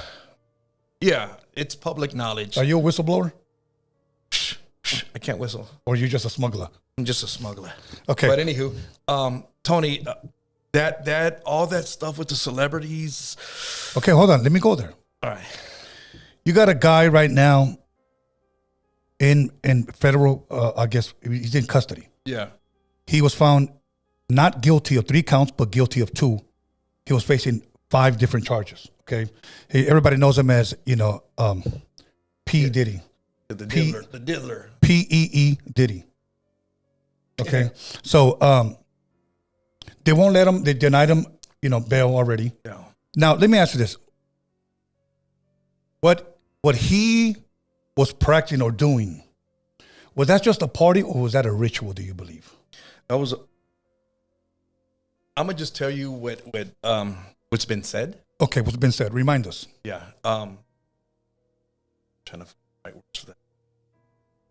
yeah, it's public knowledge. Are you a whistleblower? I can't whistle. Or are you just a smuggler? I'm just a smuggler. Okay. But anywho, Tony, that all that stuff with the celebrities. Okay, hold on. Let me go there. All right. You got a guy right now in federal, I guess he's in custody. Yeah. He was found not guilty of 3 counts, but guilty of 2. He was facing 5 different charges. Okay. Everybody knows him as, P. Diddy. The diddler. P-E-E Diddy. Okay. So they won't let him, they denied him, bail already. Yeah. Now, let me ask you this. What he was practicing or doing, was that just a party, or was that a ritual, do you believe? That was. I'm gonna just tell you what's been said. Okay, what's been said? Remind us. Yeah. Trying to find the right words for that.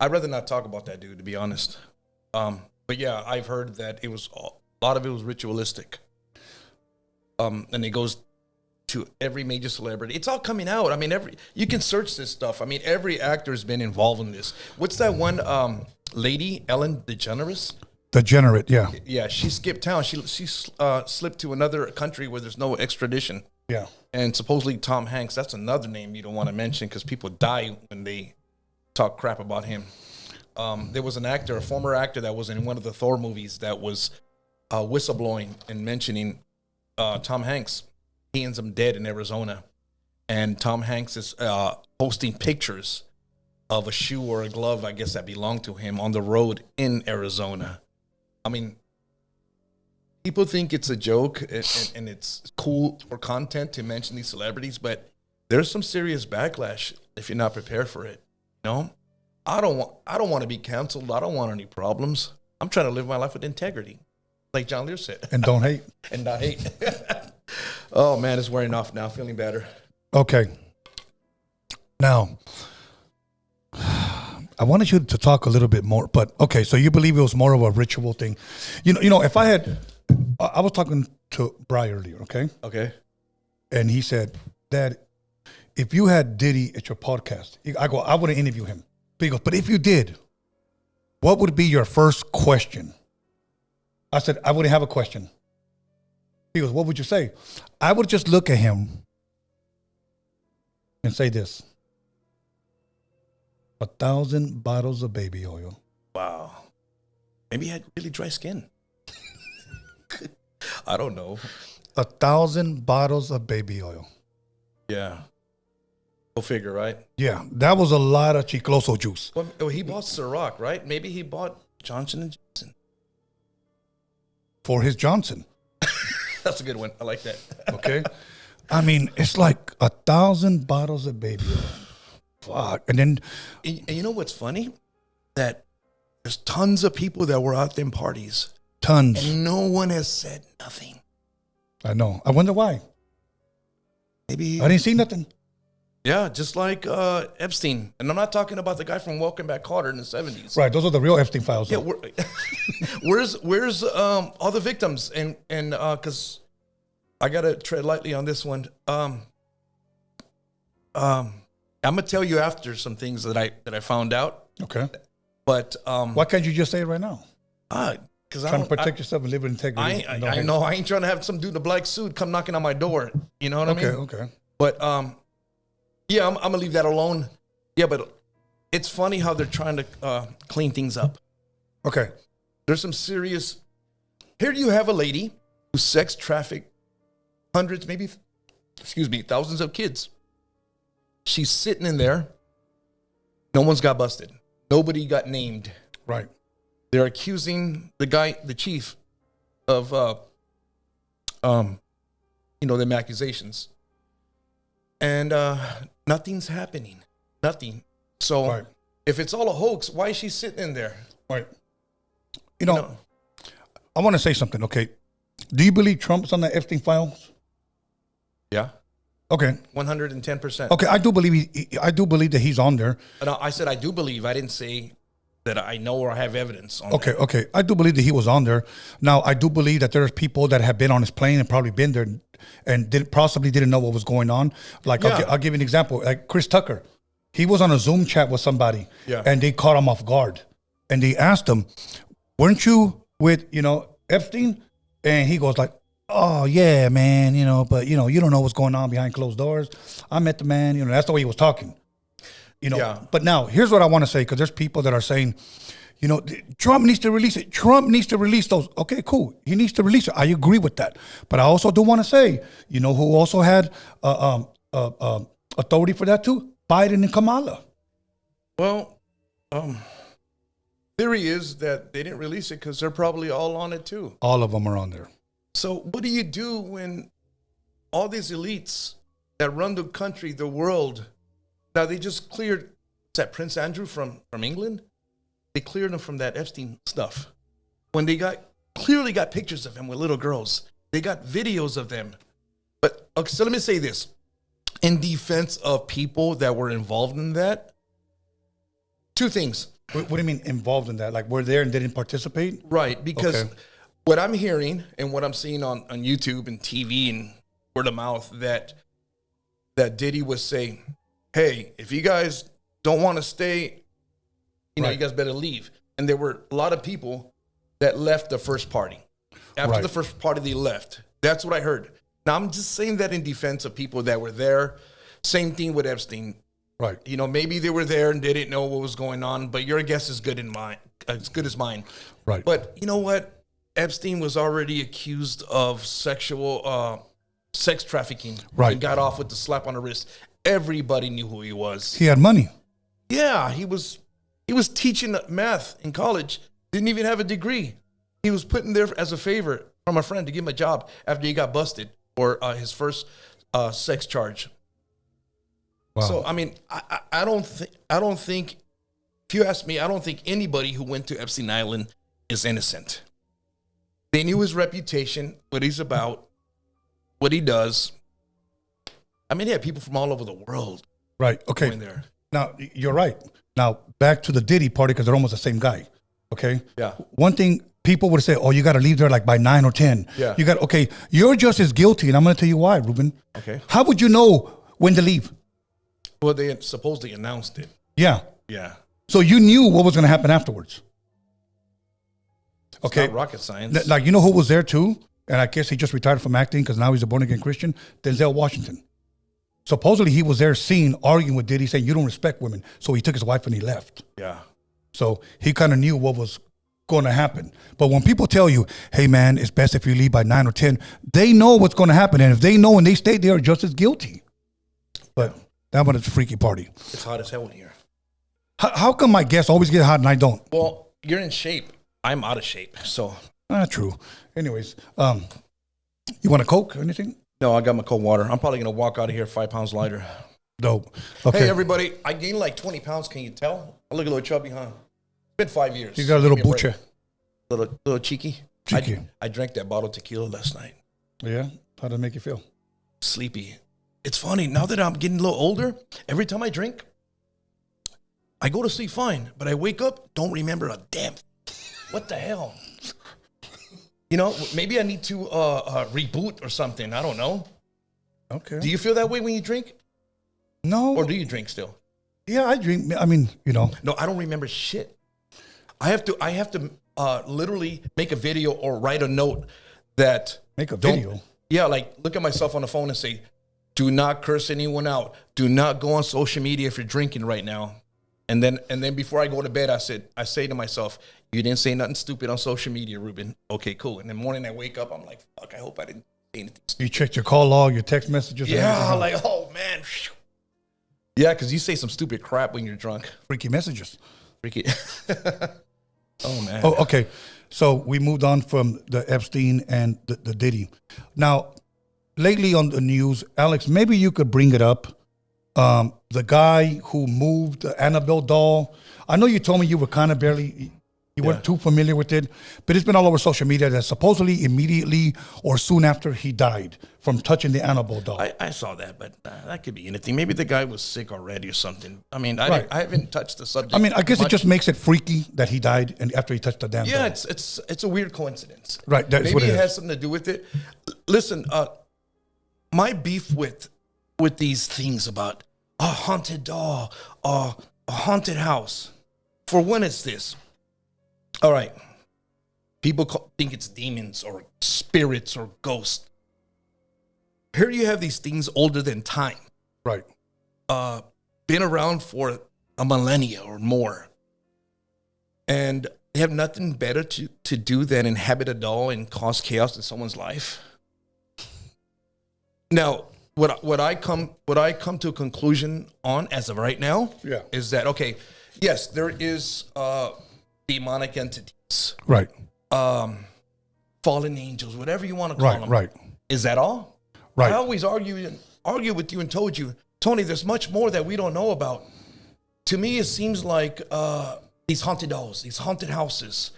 I'd rather not talk about that dude, to be honest. But yeah, I've heard that a lot of it was ritualistic. And it goes to every major celebrity. It's all coming out. I mean, you can search this stuff. I mean, every actor has been involved in this. What's that one lady, Ellen DeGeneres? Degenerate, yeah. Yeah, she skipped town. She slipped to another country where there's no extradition. Yeah. And supposedly Tom Hanks, that's another name you don't want to mention because people die when they talk crap about him. There was a former actor that was in one of the Thor movies that was whistleblowing and mentioning Tom Hanks. He ends up dead in Arizona. and Tom Hanks is posting pictures of a shoe or a glove, I guess, that belonged to him on the road in Arizona. I mean, people think it's a joke and it's cool for content to mention these celebrities, but there's some serious backlash if you're not prepared for it. You know, I don't want to be canceled. I don't want any problems. I'm trying to live my life with integrity, like John Lear said. And don't hate. And not hate. Oh man, it's wearing off now. Feeling better. Okay. Now, I wanted you to talk a little bit more, but okay, so you believe it was more of a ritual thing. You know, if I was talking to Bri earlier, okay? Okay. And he said, Dad, if you had Diddy at your podcast, I wouldn't interview him. But he goes, but if you did, what would be your first question? I said, I wouldn't have a question. He goes, what would you say? I would just look at him and say this: 1,000 bottles of baby oil. Wow. Maybe he had really dry skin. I don't know. 1,000 bottles of baby oil. Yeah. Go figure, right? Yeah, that was a lot of chicloso juice. Well, he bought Ciroc, right? Maybe he bought Johnson & Johnson. For his Johnson. That's a good one. I like that. Okay. I mean, it's like 1,000 bottles of baby oil. Fuck. And then. And you know what's funny? That there's tons of people that were out there in parties. Tons. And no one has said nothing. I know. I wonder why. Maybe. I didn't see nothing. Yeah, just like Epstein. And I'm not talking about the guy from Welcome Back Kotter in the 70s. Right. Those are the real Epstein files. Yeah. Where's all the victims? And because I got to tread lightly on this one. I'm going to tell you after some things that I found out. Okay. But why can't you just say it right now? Because trying to protect yourself and live with integrity. I know I ain't trying to have some dude in a black suit come knocking on my door. You know what I mean? Okay. But yeah, I'm gonna leave that alone. Yeah, but it's funny how they're trying to clean things up. Okay. There's some serious. Here you have a lady who sex trafficked hundreds, maybe, thousands of kids. She's sitting in there. No one's got busted. Nobody got named. Right. They're accusing the chief of, them accusations. And nothing's happening. Nothing. So right. If it's all a hoax, why is she sitting in there? Right. You know, I want to say something, okay? Do you believe Trump's on the Epstein files? Yeah. Okay. 110%. Okay, I do believe I do believe that he's on there. No, I said I do believe. I didn't say that I know or I have evidence on that. Okay. I do believe that he was on there. Now, I do believe that there's people that have been on his plane and probably been there and possibly didn't know what was going on. Like, Yeah. I'll give you an example. Like Chris Tucker. He was on a Zoom chat with somebody, and they caught him off guard. And they asked him, weren't you with, Epstein? And he goes like, oh, yeah, man, but, you don't know what's going on behind closed doors. I met the man, that's the way he was talking. Yeah. But now, here's what I want to say, because there's people that are saying, Trump needs to release it. Trump needs to release those. Okay, cool. He needs to release it. I agree with that. But I also do want to say, who also had authority for that too? Biden and Kamala. Well, theory is that they didn't release it because they're probably all on it too. All of them are on there. So what do you do when all these elites that run the country, the world, now they just cleared that Prince Andrew from England? They cleared him from that Epstein stuff. When they clearly got pictures of him with little girls. They got videos of them. But okay, so let me say this. In defense of people that were involved in that, two things. What do you mean involved in that? Like we're there and didn't participate? Right, because what I'm hearing and what I'm seeing on YouTube and TV and word of mouth that Diddy was saying, hey, if you guys don't want to stay, you guys better leave. And there were a lot of people that left the first party. After the first party, they left. That's what I heard. Now, I'm just saying that in defense of people that were there. Same thing with Epstein. Right. Maybe they were there and they didn't know what was going on, but your guess is as good as mine. Right. But you know what? Epstein was already accused of sexual sex trafficking. Right. And got off with the slap on the wrist. Everybody knew who he was. He had money. Yeah, he was teaching math in college. Didn't even have a degree. He was put in there as a favor from a friend to give him a job after he got busted for his first sex charge. Wow. So I mean, I don't think. If you ask me, I don't think anybody who went to Epstein Island is innocent. They knew his reputation, what he's about, what he does. I mean, he had people from all over the world. Right. Okay. Going there. Now, you're right. Now, back to the Diddy party, because they're almost the same guy. Okay? Yeah. One thing people would say, oh, you got to leave there like by 9 or 10. Yeah. Okay, you're just as guilty, and I'm going to tell you why, Ruben. Okay. How would you know when to leave? Well, they had supposedly announced it. Yeah. Yeah. So you knew what was going to happen afterwards. It's Okay. not rocket science. Like, you know who was there too? And I guess he just retired from acting because now he's a born-again Christian? Denzel Washington. Supposedly he was there seen arguing with Diddy, saying, you don't respect women. So he took his wife and he left. Yeah. So he kind of knew what was going to happen. But when people tell you, hey, man, it's best if you leave by 9 or 10, they know what's going to happen. And if they know and they stay, they are just as guilty. But that one is a freaky party. It's hot as hell in here. How come my guests always get hot and I don't? Well, you're in shape. I'm out of shape. So. True. Anyways, you want a Coke or anything? No, I got my cold water. I'm probably going to walk out of here 5 pounds lighter. Dope. Okay. Hey, everybody. I gained like 20 pounds. Can you tell? I look a little chubby, huh? It's been 5 years. You got a little buche. Little cheeky. Cheeky. I drank that bottle of tequila last night. Yeah? How did it make you feel? Sleepy. It's funny. Now that I'm getting a little older, every time I drink, I go to sleep fine. But I wake up, don't remember a damn thing. What the hell? You know, maybe I need to reboot or something. I don't know. Okay. Do you feel that way when you drink? No. Or do you drink still? Yeah, I drink. I mean, you know. No, I don't remember shit. I have to literally make a video or write a note that Make a video? Yeah, like look at myself on the phone and say, do not curse anyone out. Do not go on social media if you're drinking right now. And then before I go to bed, I say to myself, you didn't say nothing stupid on social media, Ruben. Okay, cool. And in the morning I wake up, I'm like, fuck, I hope I didn't say anything stupid. You checked your call log, your text messages? Yeah, like, oh, man. Yeah, because you say some stupid crap when you're drunk. Freaky messages. Freaky. Oh, man. Oh, okay. So we moved on from the Epstein and the Diddy. Now, lately on the news, Alex, maybe you could bring it up. The guy who moved the Annabelle doll. I know you told me you were kind of you weren't too familiar with it, but it's been all over social media that supposedly immediately or soon after he died from touching the Annabelle doll. I saw that, but that could be anything. Maybe the guy was sick already or something. I mean, Right. I haven't touched the subject. I mean, I guess much. it just makes it freaky that he died and after he touched the damn Yeah, doll. it's a weird coincidence. Right, that's Maybe what it it is. has something to do with it. Listen, my beef with these things about a haunted doll, a haunted house. For one, it's this. All right, people think it's demons or spirits or ghosts. Here you have these things older than time. Right. Been around for a millennia or more. And they have nothing better to do than inhabit a doll and cause chaos in someone's life. Now, what I come to a conclusion on as of right now is that, okay, yes, there is demonic entities, Right. fallen angels, whatever you want to call them. Right. Is that all? Right. I always argue with you and told you, Tony, there's much more that we don't know about. To me, it seems like these haunted dolls, these haunted houses,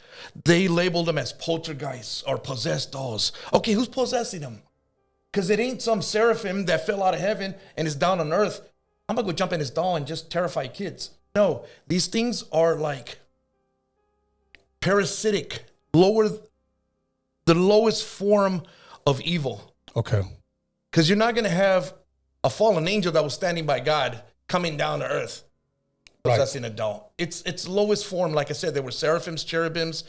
they label them as poltergeists or possessed dolls. Okay, who's possessing them? Because it ain't some seraphim that fell out of heaven and is down on earth. I'm going to go jump in his doll and just terrify kids. No, these things are like parasitic, the lowest form of evil. Okay. Because you're not going to have a fallen angel that was standing by God coming down to earth possessing a doll. It's lowest form. Like I said, there were seraphims, cherubims,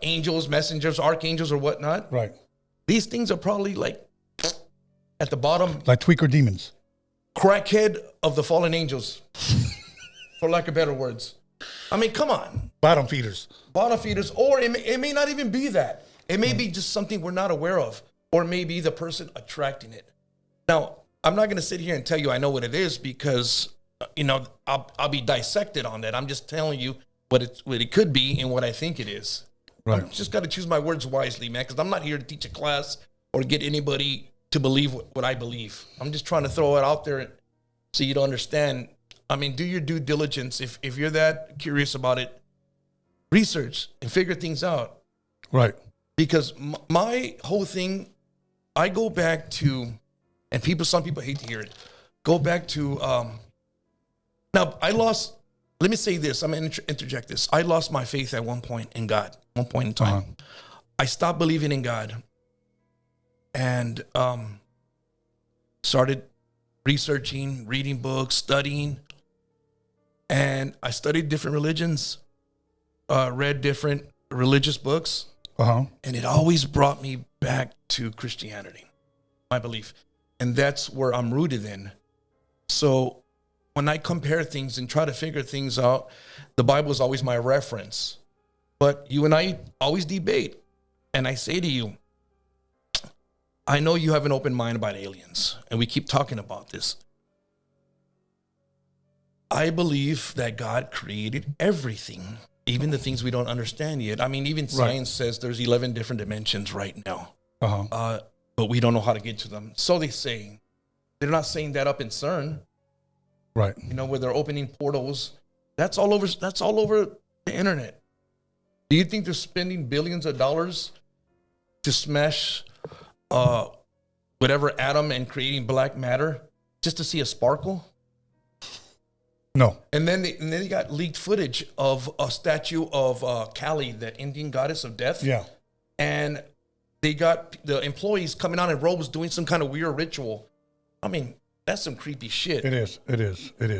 angels, messengers, archangels, or whatnot. Right. These things are probably like at the bottom, Like tweaker demons. crackhead of the fallen angels, for lack of better words. I mean, come on. Bottom feeders. Bottom feeders, or it may not even be that. It may be just something we're not aware of. or maybe the person attracting it. Now, I'm not going to sit here and tell you I know what it is because, I'll be dissected on that. I'm just telling you what it could be and what I think it is. Right. I've just got to choose my words wisely, man, because I'm not here to teach a class or get anybody to believe what I believe. I'm just trying to throw it out there so you don't understand. I mean, do your due diligence. If you're that curious about it, research and figure things out. Right. Because my whole thing, I go back to, and some people hate to hear it, go back to, now let me say this, I'm going to interject this. I lost my faith at one point in God, one point in time. Uh-huh. I stopped believing in God and started researching, reading books, studying, and I studied different religions, read different religious books, and it always brought me back to Christianity, my belief. And that's where I'm rooted in. So when I compare things and try to figure things out, the Bible is always my reference. But you and I always debate. And I say to you, I know you have an open mind about aliens, and we keep talking about this. I believe that God created everything, even the things we don't understand yet. I mean, even science says there's 11 different dimensions right now. But we don't know how to get to them. So they say. They're not saying that up in CERN. Right. Where they're opening portals. That's all over the internet. Do you think they're spending billions of dollars to smash whatever atom and creating black matter just to see a sparkle? No. And then they got leaked footage of a statue of Kali, that Indian goddess of death. Yeah. And they got the employees coming out in robes doing some kind of weird ritual. I mean, that's some creepy shit. It is.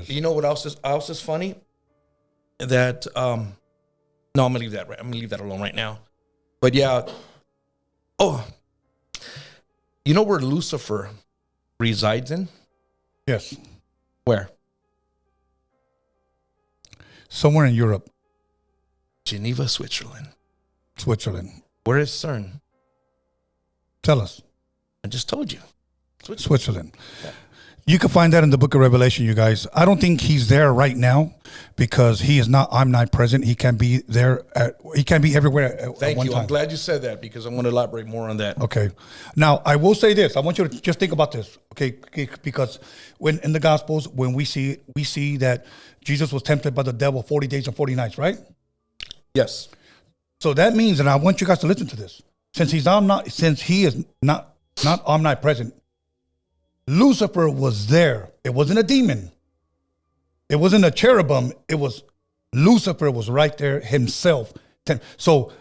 You know what else is funny? That no, I'm gonna leave that. I'm gonna leave that alone right now. But yeah. Oh, you know where Lucifer resides in? Yes. Where? Somewhere in Europe. Geneva, Switzerland. Where is CERN? Tell us. I just told you. Switzerland. Yeah. You can find that in the book of Revelation, you guys. I don't think he's there right now because he is not omnipresent. He can be there. He can be everywhere at Thank one you. time. I'm glad you said that because I want to elaborate more on that. Okay. Now, I will say this. I want you to just think about this, okay? Because when in the Gospels, when we see that Jesus was tempted by the devil 40 days and 40 nights, right? Yes. So that means, and I want you guys to listen to this, since he is not omnipresent, Lucifer was there. It wasn't a demon. It wasn't a cherubim. It was Lucifer was right there himself. So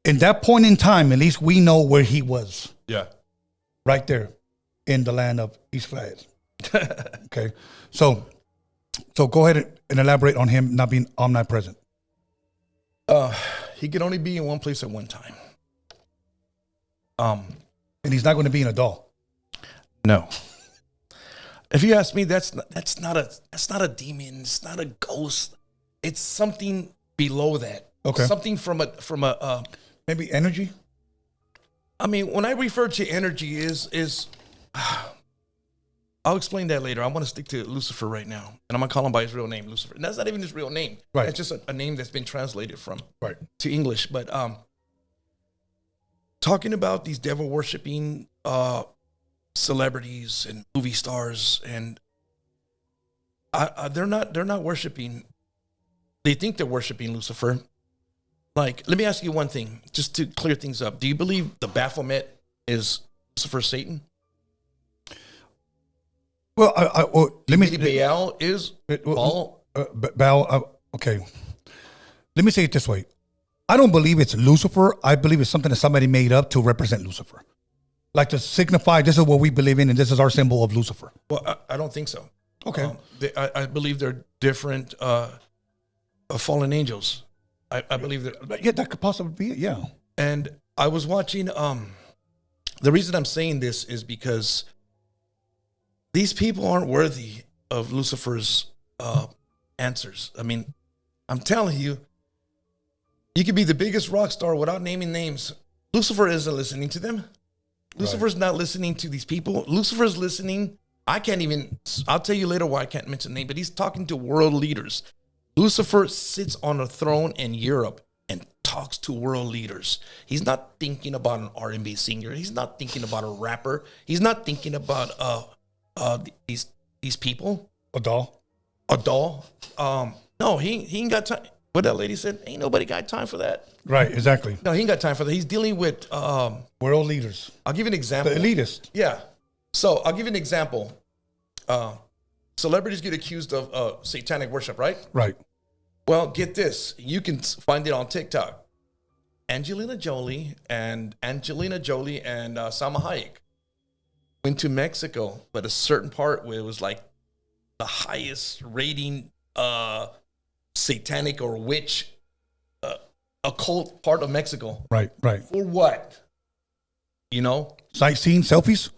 in that point in time, at least we know where he was. Yeah. Right there in the land of Israel. Okay. So go ahead and elaborate on him not being omnipresent. He could only be in one place at one time. And he's not going to be in a doll. No. If you ask me, that's not a demon. It's not a ghost. It's something below that. Okay. Something from a maybe energy. I mean, when I refer to energy is I'll explain that later. I want to stick to Lucifer right now, and I'm gonna call him by his real name, Lucifer. And that's not even his real name. Right. It's just a name that's been translated from to English. But talking about these devil worshiping celebrities and movie stars, and they're not worshiping. They think they're worshiping Lucifer. Like, let me ask you one thing, just to clear things up. Do you believe the Baphomet is Lucifer, Satan? Well, let me. Baal is Baal. Baal. Okay. Let me say it this way. I don't believe it's Lucifer. I believe it's something that somebody made up to represent Lucifer, like to signify this is what we believe in and this is our symbol of Lucifer. Well, I don't think so. Okay. I believe they're different fallen angels. I believe that. Yeah, that could possibly be it. Yeah. And I was watching. The reason I'm saying this is because these people aren't worthy of Lucifer's answers. I mean, I'm telling you, you could be the biggest rock star without naming names. Lucifer isn't listening to them. Lucifer's not listening to these people. Lucifer's listening. I'll tell you later why I can't mention the name, but he's talking to world leaders. Lucifer sits on a throne in Europe and talks to world leaders. He's not thinking about an R&B singer. He's not thinking about a rapper. He's not thinking about these people. A doll. No, he ain't got time. What that lady said, ain't nobody got time for that. Right, exactly. No, he ain't got time for that. He's dealing with world leaders. I'll give you an example. The elitist. Yeah. So I'll give you an example. Celebrities get accused of satanic worship, right? Right. Well, get this. You can find it on TikTok. Angelina Jolie and Salma Hayek went to Mexico, but a certain part where it was like the highest rating satanic or witch occult part of Mexico. Right. For what? You know? Sightseeing, selfies?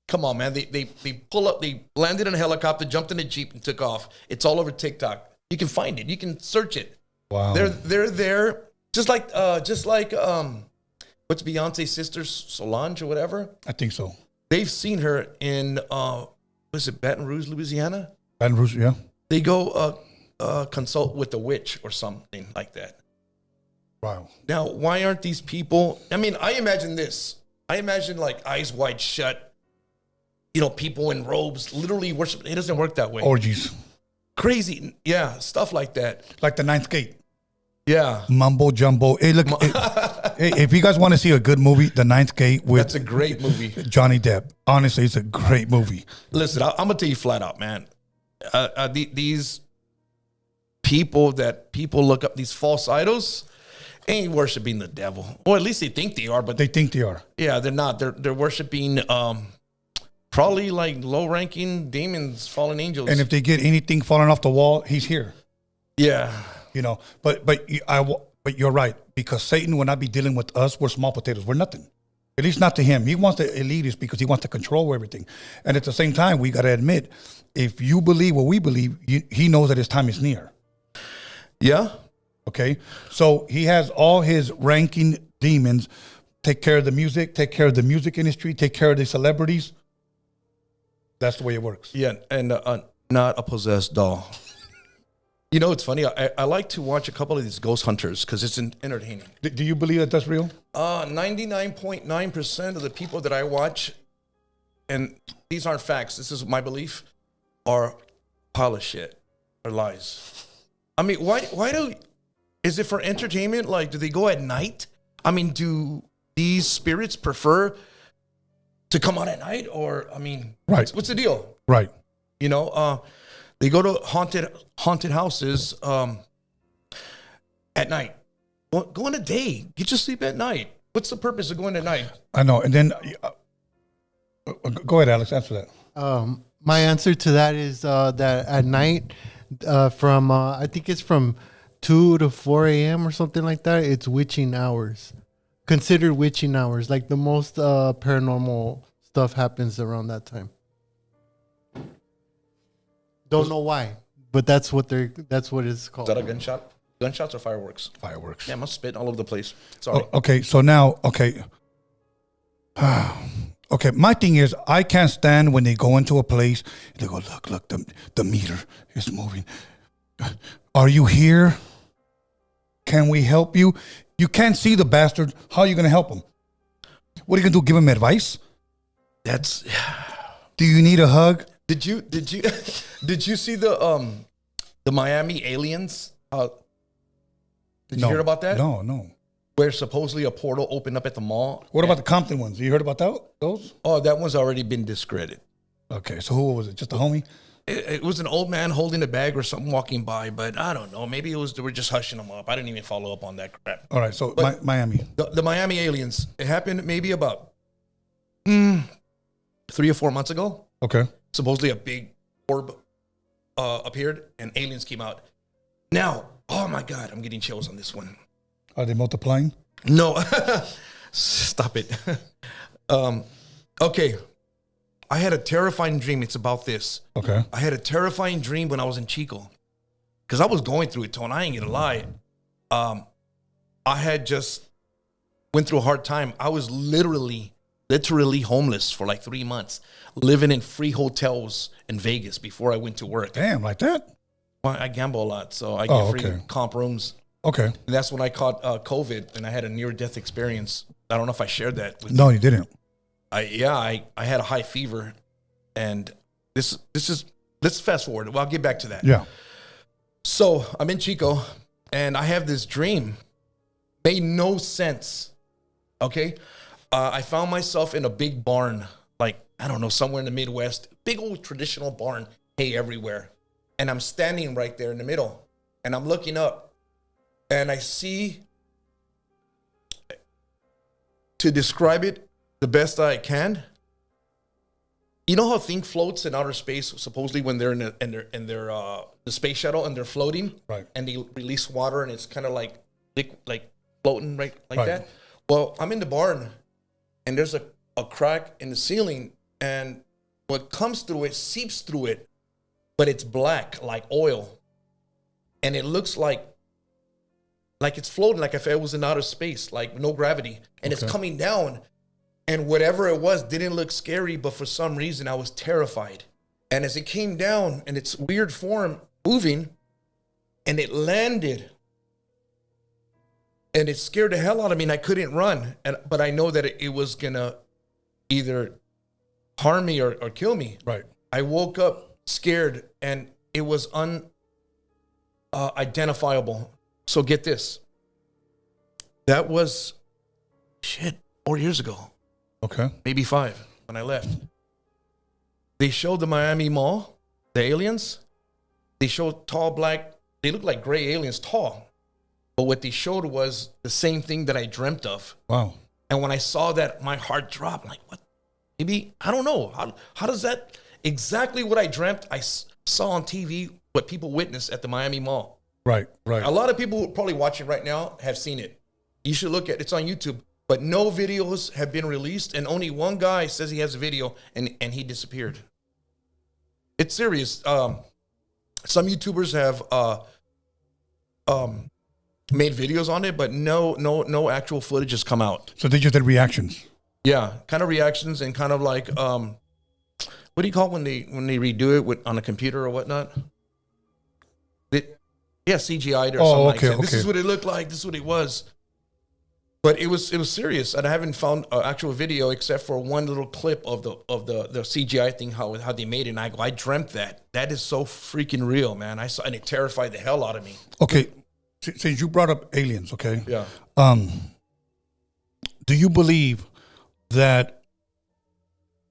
Come on, man. They pull up, they landed in a helicopter, jumped in a Jeep, and took off. It's all over TikTok. You can find it. You can search it. Wow. They're there. Just like what's Beyonce's sister, Solange or whatever? I think so. They've seen her in was it Baton Rouge, Louisiana? Baton Rouge, yeah. They go consult with a witch or something like that. Wow. Now, why aren't these people? I mean, I imagine this. I imagine like eyes wide shut. You know, people in robes literally worship. It doesn't work that way. Orgies. Crazy. Yeah, stuff like that. Like the Ninth Gate. Yeah. Mumbo jumbo. Hey, look. Hey, if you guys want to see a good movie, The Ninth Gate with That's a great movie. Johnny Depp. Honestly, it's a great movie. Listen, I'm gonna tell you flat out, man. These people that people look up, these false idols, ain't worshiping the devil, or at least they think they are. But They think they are. yeah, they're not. They're worshiping probably like low-ranking demons, fallen angels. And if they get anything falling off the wall, he's here. Yeah. You know, but you're right, because Satan will not be dealing with us. We're small potatoes. We're nothing. At least not to him. He wants to elite us because he wants to control everything. And at the same time, we got to admit, if you believe what we believe, he knows that his time is near. Yeah. Okay. So he has all his ranking demons take care of the music, take care of the music industry, take care of the celebrities. That's the way it works. Yeah, and not a possessed doll. You know, it's funny. I like to watch a couple of these ghost hunters because it's entertaining. Do you believe that that's real? 99.9% of the people that I watch, and these aren't facts, this is my belief, are pile of shit or lies. I mean, is it for entertainment? Like, do they go at night? I mean, do these spirits prefer to come out at night? Or, I mean, right. What's the deal? Right. You know, they go to haunted houses at night. Well, go in the day. Get your sleep at night. What's the purpose of going at night? I know. And then, go ahead, Alex, answer that. My answer to that is that at night, from I think it's from 2 to 4 a.m. or something like that, it's witching hours. Considered witching hours. Like the most paranormal stuff happens around that time. Don't know why, but that's what it's called. Is that a gunshot? Gunshots or fireworks? Fireworks. Yeah, I'm spit all over the place. Sorry. Okay, so now, okay. Okay, my thing is, I can't stand when they go into a place, they go, look, the meter is moving. Are you here? Can we help you? You can't see the bastard. How are you going to help him? What are you going to do, give him advice? Do you need a hug? Did you see the Miami aliens? Did you hear about that? No. Where supposedly a portal opened up at the mall. What about the Compton ones? You heard about those? Oh, that one's already been discredited. Okay, so who was it? Just a homie? It was an old man holding a bag or something walking by, but I don't know. Maybe they were just hushing him up. I didn't even follow up on that crap. All right, so Miami. The Miami aliens. It happened maybe about 3 or 4 months ago. Okay. Supposedly a big orb appeared and aliens came out. Now, oh my God, I'm getting chills on this one. Are they multiplying? No. Stop it. Okay. I had a terrifying dream. It's about this. Okay. I had a terrifying dream when I was in Chico. Because I was going through it, Tone. I ain't gonna lie. I had just went through a hard time. I was literally literally homeless for like 3 months, living in free hotels in Vegas before I went to work. Damn, like that? Well, I gamble a lot, so I get free comp rooms. Okay. And that's when I caught COVID, and I had a near-death experience. I don't know if I shared that with you. No, you didn't. I had a high fever, and this is, let's fast forward. Well, I'll get back to that. Yeah. So I'm in Chico, and I have this dream. Made no sense. Okay. I found myself in a big barn, like, I don't know, somewhere in the Midwest, big old traditional barn, hay everywhere. And I'm standing right there in the middle, and I'm looking up, and I see, to describe it the best I can, you know how thing floats in outer space, supposedly when they're in the space shuttle and they're floating, right? And they release water, and it's kind of like floating right that. Well, I'm in the barn, and there's a crack in the ceiling, and what comes through it seeps through it, but it's black like oil, and it looks like it's floating, like if it was in outer space, like no gravity, and it's coming down. And whatever it was didn't look scary, but for some reason I was terrified. And as it came down in its weird form, moving, and it landed, and it scared the hell out of me, and I couldn't run. But I know that it was gonna either harm me or kill me. Right. I woke up scared, and it was identifiable. So get this. That was 4 years ago. Okay. Maybe 5 when I left. They showed the Miami Mall, the aliens. They showed tall black, they look like gray aliens, tall. But what they showed was the same thing that I dreamt of. Wow. And when I saw that, my heart dropped. I'm like, what? Maybe, I don't know. How does that, exactly what I dreamt, I saw on TV, what people witnessed at the Miami Mall. Right, right. A lot of people probably watching right now have seen it. You should look at it. It's on YouTube. But no videos have been released, and only one guy says he has a video, and he disappeared. It's serious. Some YouTubers have made videos on it, but no actual footage has come out. So they just did reactions. Yeah, kind of reactions, and kind of like what do you call it when they redo it on a computer or whatnot? CGI'd or something like that. This is what it looked like. This is what it was. But it was serious, and I haven't found an actual video except for one little clip of the CGI thing, how they made it. And I dreamt that. That is so freaking real, man. I saw, and it terrified the hell out of me. Okay, since you brought up aliens, okay? Yeah. Do you believe that?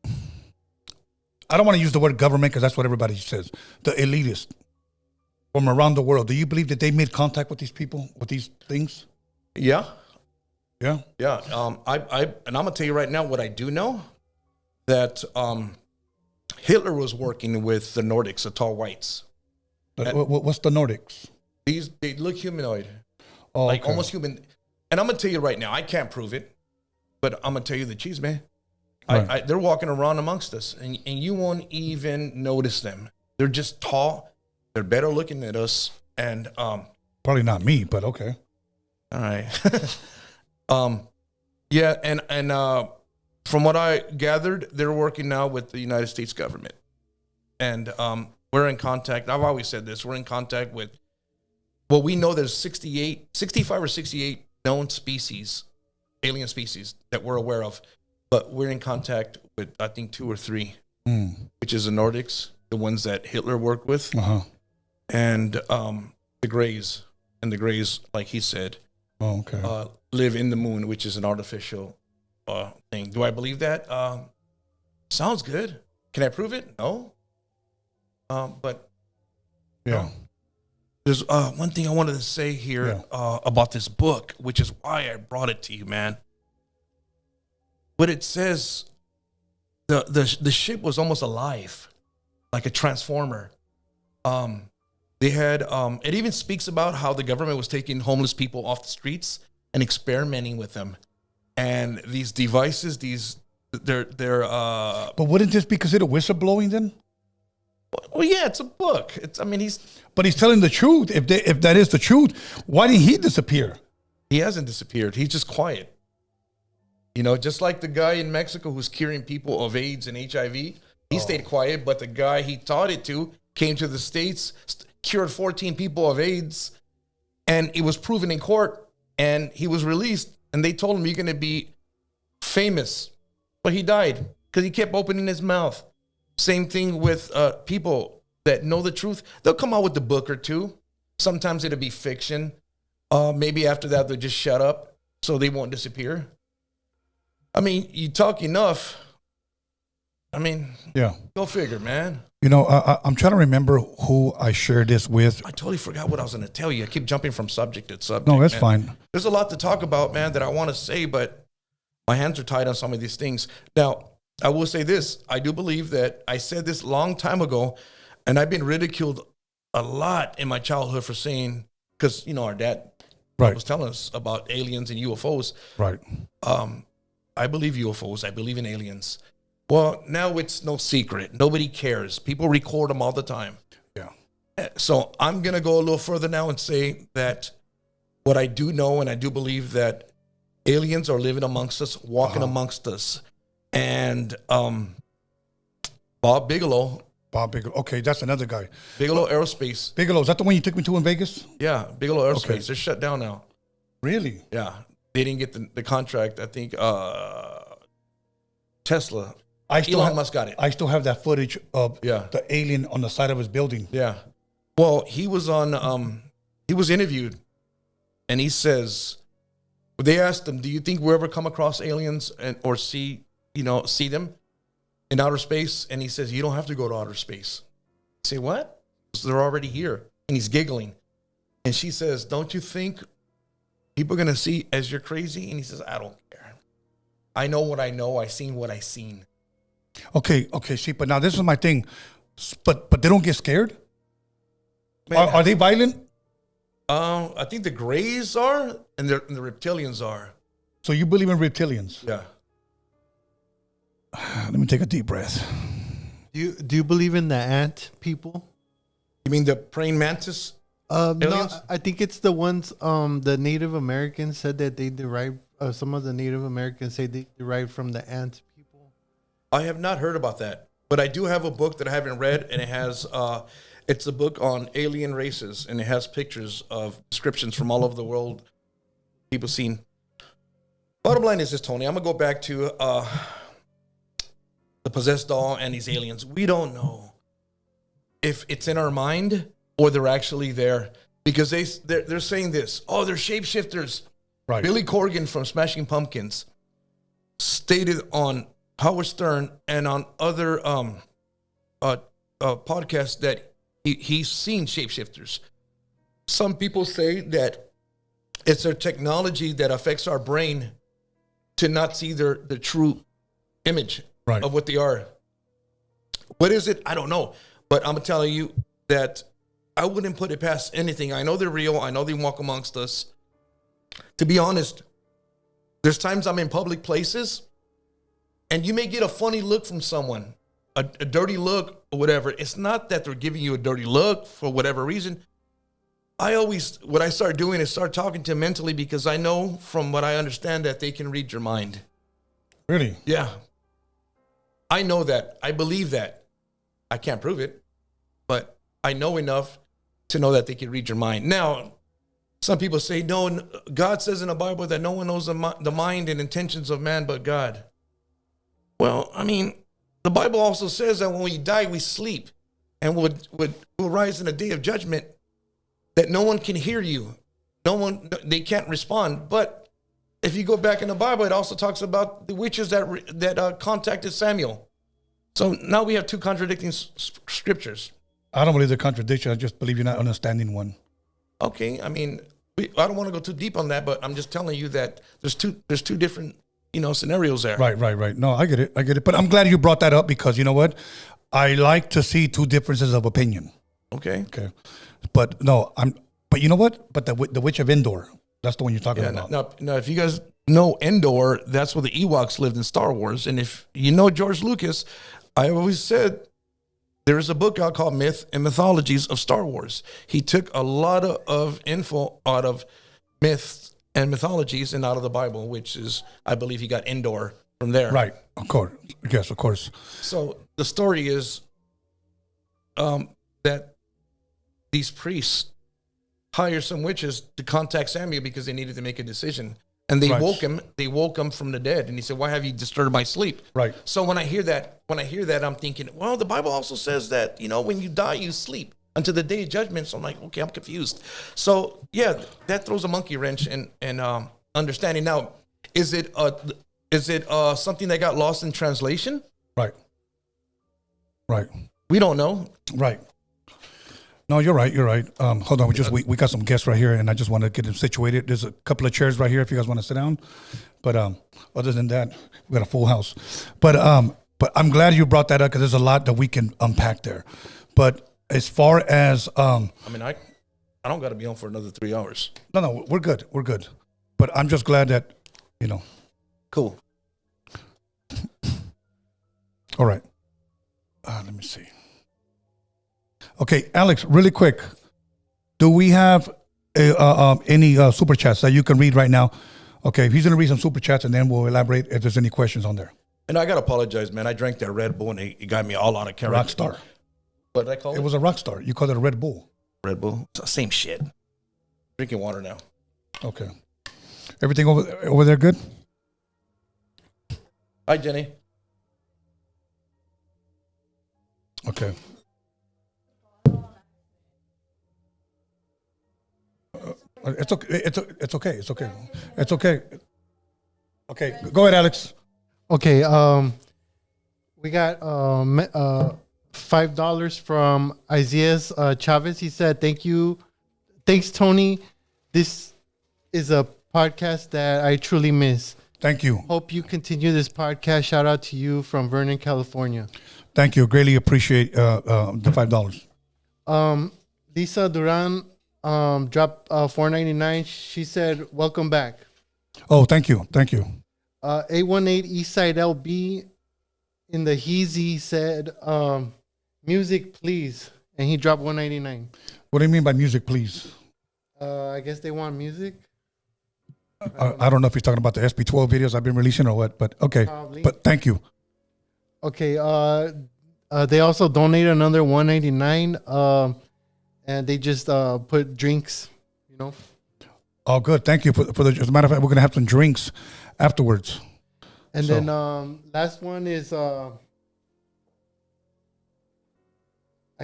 I don't want to use the word government because that's what everybody says. The elitists from around the world. Do you believe that they made contact with these people, with these things? Yeah. Yeah. Yeah. And I'm gonna tell you right now what I do know, that Hitler was working with the Nordics, the tall whites. What's the Nordics? They look humanoid, like almost human. And I'm gonna tell you right now, I can't prove it, but I'm gonna tell you the cheese, man. Right. They're walking around amongst us, and you won't even notice them. They're just tall. They're better looking than us, and probably not me, but okay. All right. Yeah, and from what I gathered, they're working now with the United States government, and we're in contact. I've always said this: we're in contact with. Well, we know there's 65 or 68 known species, alien species that we're aware of, but we're in contact with I think 2 or 3, which is the Nordics, the ones that Hitler worked with, and the Greys, like he said. Oh, okay. Live in the moon, which is an artificial thing. Do I believe that? Sounds good. Can I prove it? No. But yeah. There's one thing I wanted to say here about this book, which is why I brought it to you, man. What it says, the ship was almost alive, like a transformer. They had it even speaks about how the government was taking homeless people off the streets and experimenting with them, and these devices, they're But wouldn't this be considered whistleblowing then? Well, yeah, it's a book. But he's telling the truth. If that is the truth, why didn't he disappear? He hasn't disappeared. He's just quiet. You know, just like the guy in Mexico who's curing people of AIDS and HIV, he stayed quiet, but the guy he taught it to came to the States, cured 14 people of AIDS, and it was proven in court, and he was released, and they told him, you're going to be famous. But he died because he kept opening his mouth. Same thing with people that know the truth. They'll come out with the book or two. Sometimes it'll be fiction. Maybe after that, they'll just shut up so they won't disappear. I mean, you talk enough. I mean, Yeah. go figure, man. You know, I'm trying to remember who I shared this with. I totally forgot what I was going to tell you. I keep jumping from subject to subject. No, that's man. fine. There's a lot to talk about, man, that I want to say, but my hands are tied on some of these things. Now, I will say this. I do believe that I said this a long time ago, and I've been ridiculed a lot in my childhood for saying, because, you know, our dad was telling us about aliens and UFOs. Right. I believe UFOs. I believe in aliens. Well, now it's no secret. Nobody cares. People record them all the time. Yeah. So I'm going to go a little further now and say that what I do know, and I do believe that aliens are living amongst us, walking amongst us. And Bob Bigelow. Okay, that's another guy. Bigelow Aerospace. Bigelow, is that the one you took me to in Vegas? Yeah, Bigelow Aerospace. Okay. They're shut down now. Really? Yeah. They didn't get the contract. I think Tesla. Elon Musk got it. I still have that footage of the alien on the side of his building. Yeah. Well, he was on, he was interviewed, and he says, they asked him, do you think we'll ever come across aliens or see them in outer space? And he says, you don't have to go to outer space. I say, what? So they're already here. And he's giggling. And she says, don't you think people are going to see as you're crazy? And he says, I don't care. I know what I know. I seen what I seen. Okay, see, but now this is my thing. But they don't get scared? Man, Are they violent? I think the Greys are, and the Reptilians are. So you believe in reptilians? Yeah. Let me take a deep breath. Do you believe in the ant people? You mean the praying mantis? No, Aliens? I think it's the ones. The Native Americans said that they derive. Some of the Native Americans say they derive from the ant people. I have not heard about that, but I do have a book that I haven't read, and it has. It's a book on alien races, and it has pictures of descriptions from all over the world. People seen. Bottom line is this, Tony. I'm gonna go back to the possessed doll and these aliens. We don't know if it's in our mind or they're actually there, because they're saying this. Oh, they're shapeshifters. Right. Billy Corgan from Smashing Pumpkins stated on Howard Stern and on other podcasts that he's seen shapeshifters. Some people say that it's their technology that affects our brain to not see the true image of what they are. What is it? I don't know. But I'm telling you that I wouldn't put it past anything. I know they're real. I know they walk amongst us. To be honest, there's times I'm in public places and you may get a funny look from someone, a dirty look or whatever. It's not that they're giving you a dirty look for whatever reason. What I start doing is start talking to them mentally, because I know from what I understand that they can read your mind. Really? Yeah. I know that. I believe that. I can't prove it, but I know enough to know that they can read your mind. Now, some people say, no, God says in the Bible that no one knows the mind and intentions of man but God. Well, I mean, the Bible also says that when we die, we sleep and we'll rise in the day of judgment, that no one can hear you. They can't respond. But if you go back in the Bible, it also talks about the witches that contacted Samuel. So now we have two contradicting scriptures. I don't believe the contradiction. I just believe you're not understanding one. Okay, I mean, I don't want to go too deep on that, but I'm just telling you that there's two different scenarios there. Right. No, I get it. But I'm glad you brought that up, because you know what? I like to see two differences of opinion. Okay. But no, but you know what? But the Witch of Endor, that's the one you're talking about. Now, if you guys know Endor, that's where the Ewoks lived in Star Wars. And if you know George Lucas, I always said there is a book out called Myth and Mythologies of Star Wars. He took a lot of info out of myths and mythologies and out of the Bible, which is, I believe he got Endor from there. Right. Of course. Yes, of course. So the story is that these priests hire some witches to contact Samuel because they needed to make a decision. And they Right. woke him. They woke him from the dead, and he said, "Why have you disturbed my sleep?" Right. So when I hear that, I'm thinking, well, the Bible also says that when you die, you sleep until the day of judgment. So I'm like, okay, I'm confused. So yeah, that throws a monkey wrench in understanding. Now, is it something that got lost in translation? Right. Right. We don't know. Right. No, you're right. You're right. Hold on. We got some guests right here, and I just want to get them situated. There's a couple of chairs right here if you guys want to sit down. But other than that, we got a full house. But I'm glad you brought that up because there's a lot that we can unpack there. But as far as I don't got to be on for another 3 hours. no, we're good. We're good. But I'm just glad that Cool. All right. Let me see. Okay, Alex, really quick. Do we have any super chats that you can read right now? Okay, he's going to read some super chats, and then we'll elaborate if there's any questions on there. And I got to apologize, man. I drank that Red Bull, and it got me all out of character. Rockstar. What did I call it? It was a Rockstar. You called it a Red Bull. Red Bull. It's the same shit. Drinking water now. Okay. Everything over there good? Hi, Jenny. Okay. It's okay. It's okay. It's okay. It's okay. Okay. Go ahead, Alex. Okay, we got $5 from Isaiah Chavez. He said, "Thank you, thanks, Tony. This is a podcast that I truly miss. Thank you. Hope you continue this podcast. Shout out to you from Vernon, California." Thank you. Greatly appreciate the $5. Lisa Duran dropped $4.99. She said, "Welcome back." Oh, thank you. Thank you. 818 Eastside LB in the Heezy said, "Music, please," and he dropped $1.99. What do you mean by music, please? I guess they want music. I don't know if he's talking about the SB12 videos I've been releasing or what, but okay. Probably. But thank you. Okay. They also donated another $1.99. And they just put drinks, Oh, good. Thank you for the. As a matter of fact, we're gonna have some drinks afterwards. And So- then last one is I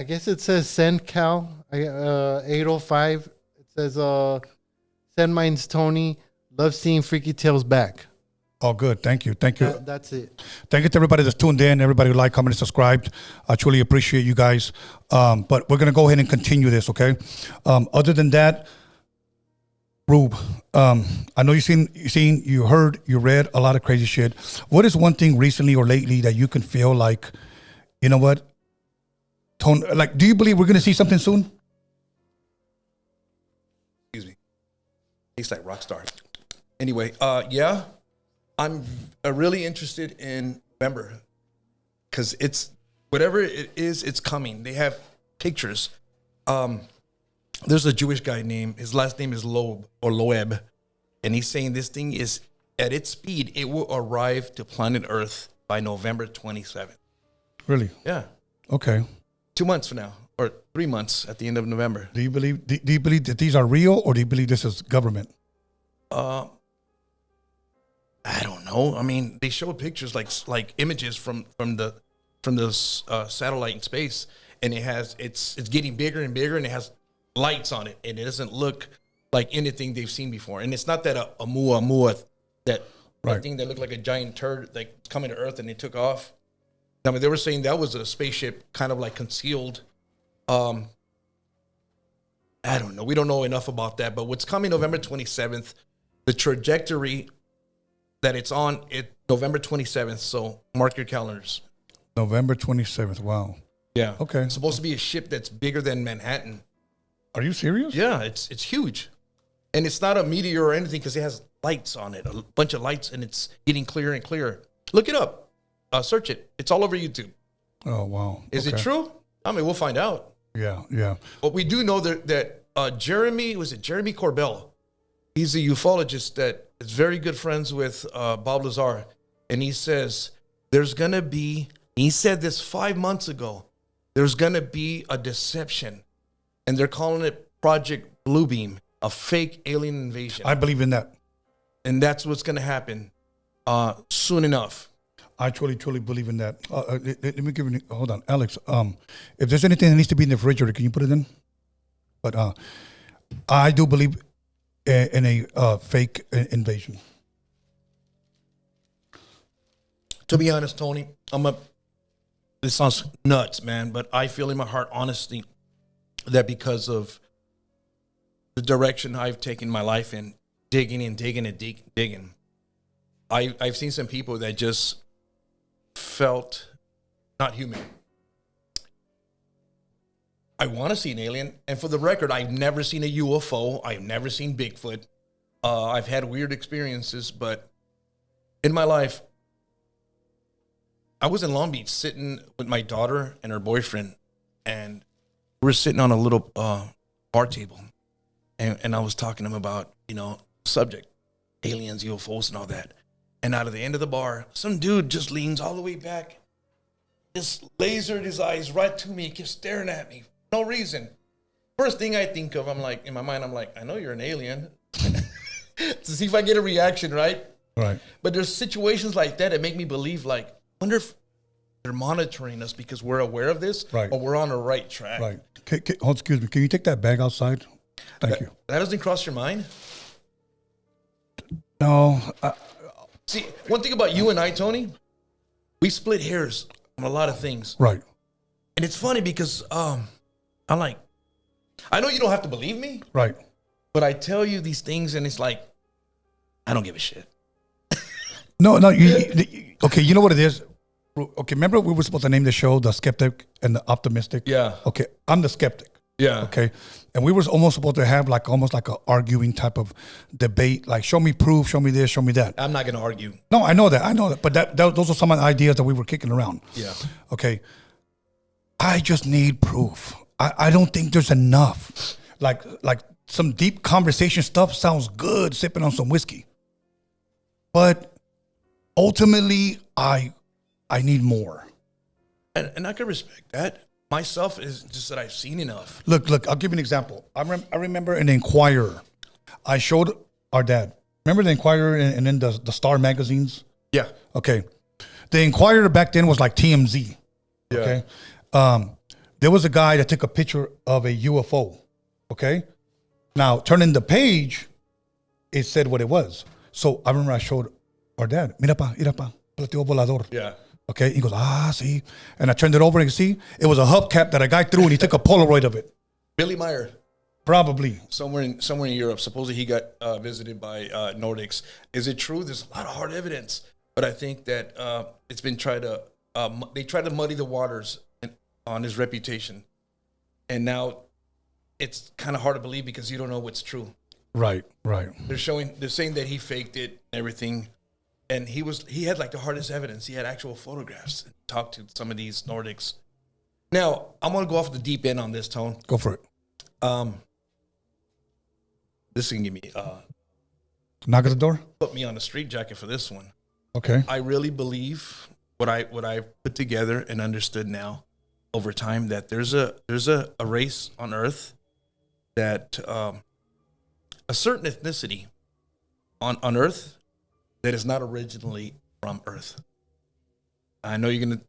guess it says send Cal 805. It says send mine's Tony. Love seeing Freaky Tales back. Oh, good. Thank you. Thank you. That's it. Thank you to everybody that's tuned in, everybody who liked, commented, subscribed. I truly appreciate you guys. But we're going to go ahead and continue this, okay? Other than that, Rube, I know you heard, you read a lot of crazy shit. What is one thing recently or lately that you can feel like, you know what? Tone, like, do you believe we're going to see something soon? Excuse me. Tastes like Rockstar. Anyway, yeah. I'm really interested in November because it's whatever it is, it's coming. They have pictures. There's a Jewish guy his last name is Loeb, and he's saying this thing is at its speed, it will arrive to planet Earth by November 27th. Really? Yeah. Okay. 2 months from now, or 3 months at the end of November. Do you believe that these are real, or do you believe this is government? I don't know. I mean, they showed pictures like images from the satellite in space, and it's getting bigger and bigger, and it has lights on it, and it doesn't look like anything they've seen before. And it's not that a Muamua that thing that looked like a giant turd like coming to Earth and it took off. I mean, they were saying that was a spaceship kind of like concealed. I don't know. We don't know enough about that, but what's coming November 27th, the trajectory that it's on November 27th. So mark your calendars. November 27th. Wow. Yeah. Okay. It's supposed to be a ship that's bigger than Manhattan. Are you serious? Yeah, it's huge. And it's not a meteor or anything because it has lights on it, a bunch of lights, and it's getting clearer and clearer. Look it up. Search it. It's all over YouTube. Oh, wow. Is it true? I mean, we'll find out. Yeah, yeah. But we do know that Jeremy Corbell, He's a ufologist that is very good friends with Bob Lazar. And he says, there's going to be, he said this 5 months ago, there's going to be a deception. And they're calling it Project Bluebeam, a fake alien invasion. I believe in that. And that's what's going to happen soon enough. I truly believe in that. Let me give you, hold on, Alex. If there's anything that needs to be in the refrigerator, can you put it in? But I do believe in a fake invasion. To be honest, Tony, this sounds nuts, man, but I feel in my heart, honestly, that because of the direction I've taken my life in, digging, I've seen some people that just felt not human. I want to see an alien, and for the record, I've never seen a UFO. I've never seen Bigfoot. I've had weird experiences, but in my life, I was in Long Beach sitting with my daughter and her boyfriend, and we were sitting on a little bar table, and I was talking to him about, subject, aliens, UFOs, and all that. And out of the end of the bar, some dude just leans all the way back, just lasered his eyes right to me, kept staring at me, no reason. First thing I think of, I'm like, in my mind, I'm like, I know you're an alien. To see if I get a reaction, right? Right. But there's situations like that make me believe, like, wonder if they're monitoring us because we're aware of this, right, or we're on the right track. Right. Excuse me. Can you take that bag outside? Thank you. That doesn't cross your mind? No. See, one thing about you and I, Tony, we split hairs on a lot of things. Right. And it's funny because I'm like, I know you don't have to believe me. Right. But I tell you these things and it's like, I don't give a shit. No. Okay, you know what it is? Okay, remember we were supposed to name the show The Skeptic and the Optimistic? Yeah. Okay, I'm the skeptic. Yeah. Okay. And we were almost supposed to have almost like a arguing type of debate, like show me proof, show me this, show me that. I'm not going to argue. No, I know that. But those are some of the ideas that we were kicking around. Yeah. Okay. I just need proof. I don't think there's enough. Like some deep conversation stuff sounds good, sipping on some whiskey. But ultimately, I need more. And I can respect that. Myself is just that I've seen enough. Look, I'll give you an example. I remember in the Inquirer, I showed our dad. Remember the Inquirer and then the Star magazines? Yeah. Okay. The Inquirer back then was like TMZ. Yeah. Okay. There was a guy that took a picture of a UFO. Okay. Now, turning the page, it said what it was. So I remember I showed our dad, mira pa, platillo volador. Yeah. Okay, he goes, see? And I turned it over and see, it was a hubcap that a guy threw and he took a Polaroid of it. Billy Meyer. Probably. Somewhere in Europe, supposedly he got visited by Nordics. Is it true? There's a lot of hard evidence. But I think that it's been they tried to muddy the waters on his reputation. And now it's kind of hard to believe because you don't know what's true. Right. They're saying that he faked it and everything. And he had like the hardest evidence. He had actual photographs. Talked to some of these Nordics. Now, I'm going to go off the deep end on this, Tone. Go for it. This can give me knock at the door. Put me on the street jacket for this one. Okay. I really believe what I've put together and understood now over time that there's a race on Earth that a certain ethnicity on Earth that is not originally from Earth. I know you're gonna.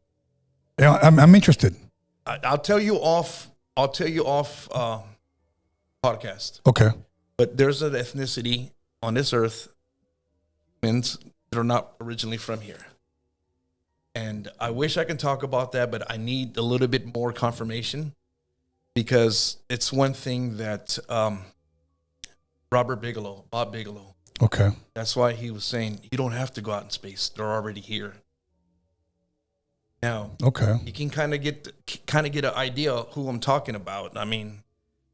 Yeah, I'm interested. I'll tell you off podcast. Okay. But there's an ethnicity on this Earth, humans that are not originally from here. And I wish I could talk about that, but I need a little bit more confirmation because it's one thing that Bob Bigelow. Okay. That's why he was saying, you don't have to go out in space. They're already here. Now, okay, you can kind of get an idea of who I'm talking about. I mean,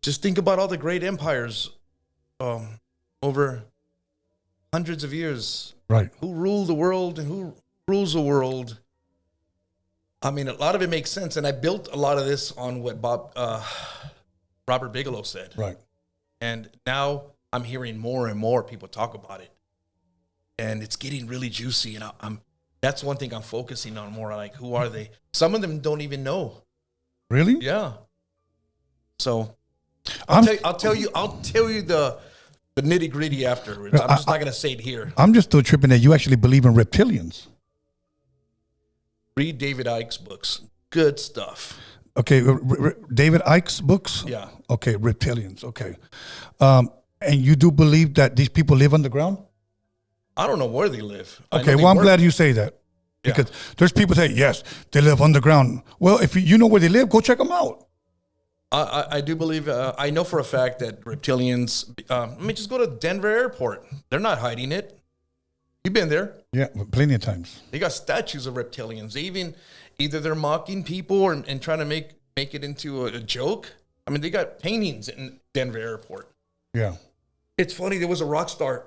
just think about all the great empires over hundreds of years. Right. Who ruled the world and who rules the world? I mean, a lot of it makes sense. And I built a lot of this on what Robert Bigelow said. Right. And now I'm hearing more and more people talk about it, and it's getting really juicy. And I'm that's one thing I'm focusing on more. Like, who are they? Some of them don't even know. Really? Yeah. So I'll tell you the nitty gritty afterwards. I'm just not gonna say it here. I'm just still tripping that you actually believe in reptilians. Read David Icke's books. Good stuff. Okay, David Icke's books? Yeah. Okay, reptilians. Okay. And you do believe that these people live underground? I don't know where they live. Okay, well, I'm glad you say that. Because there's people say, yes, they live underground. Well, if you know where they live, go check them out. I do believe, I know for a fact that reptilians, let me just go to Denver Airport. They're not hiding it. You've been there. Yeah, plenty of times. They got statues of reptilians. They even, either they're mocking people and trying to make it into a joke. I mean, they got paintings in Denver Airport. Yeah. It's funny, there was a rock star.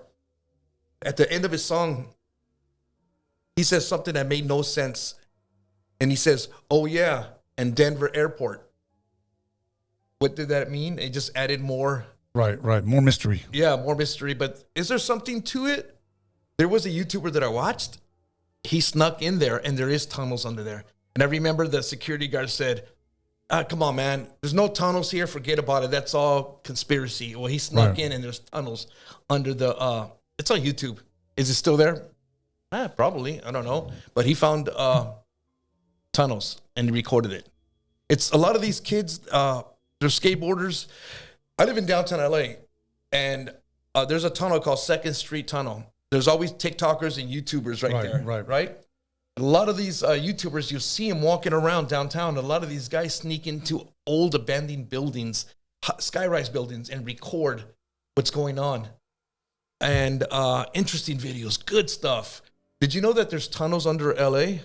At the end of his song, he says something that made no sense. And he says, oh yeah, and Denver Airport. What did that mean? It just added more. Right. More mystery. Yeah, more mystery. But is there something to it? There was a YouTuber that I watched. He snuck in there, and there is tunnels under there. And I remember the security guard said, come on, man. There's no tunnels here. Forget about it. That's all conspiracy. Well, he snuck in, and there's tunnels under the... it's on YouTube. Is it still there? Probably. I don't know. But he found tunnels, and he recorded it. It's a lot of these kids... they're skateboarders. I live in downtown LA, and there's a tunnel called 2nd Street Tunnel. There's always TikTokers and YouTubers there, right? A lot of these YouTubers, you see them walking around downtown. A lot of these guys sneak into old abandoned buildings, sky-rise buildings, and record what's going on. And interesting videos, good stuff. Did you know that there's tunnels under LA?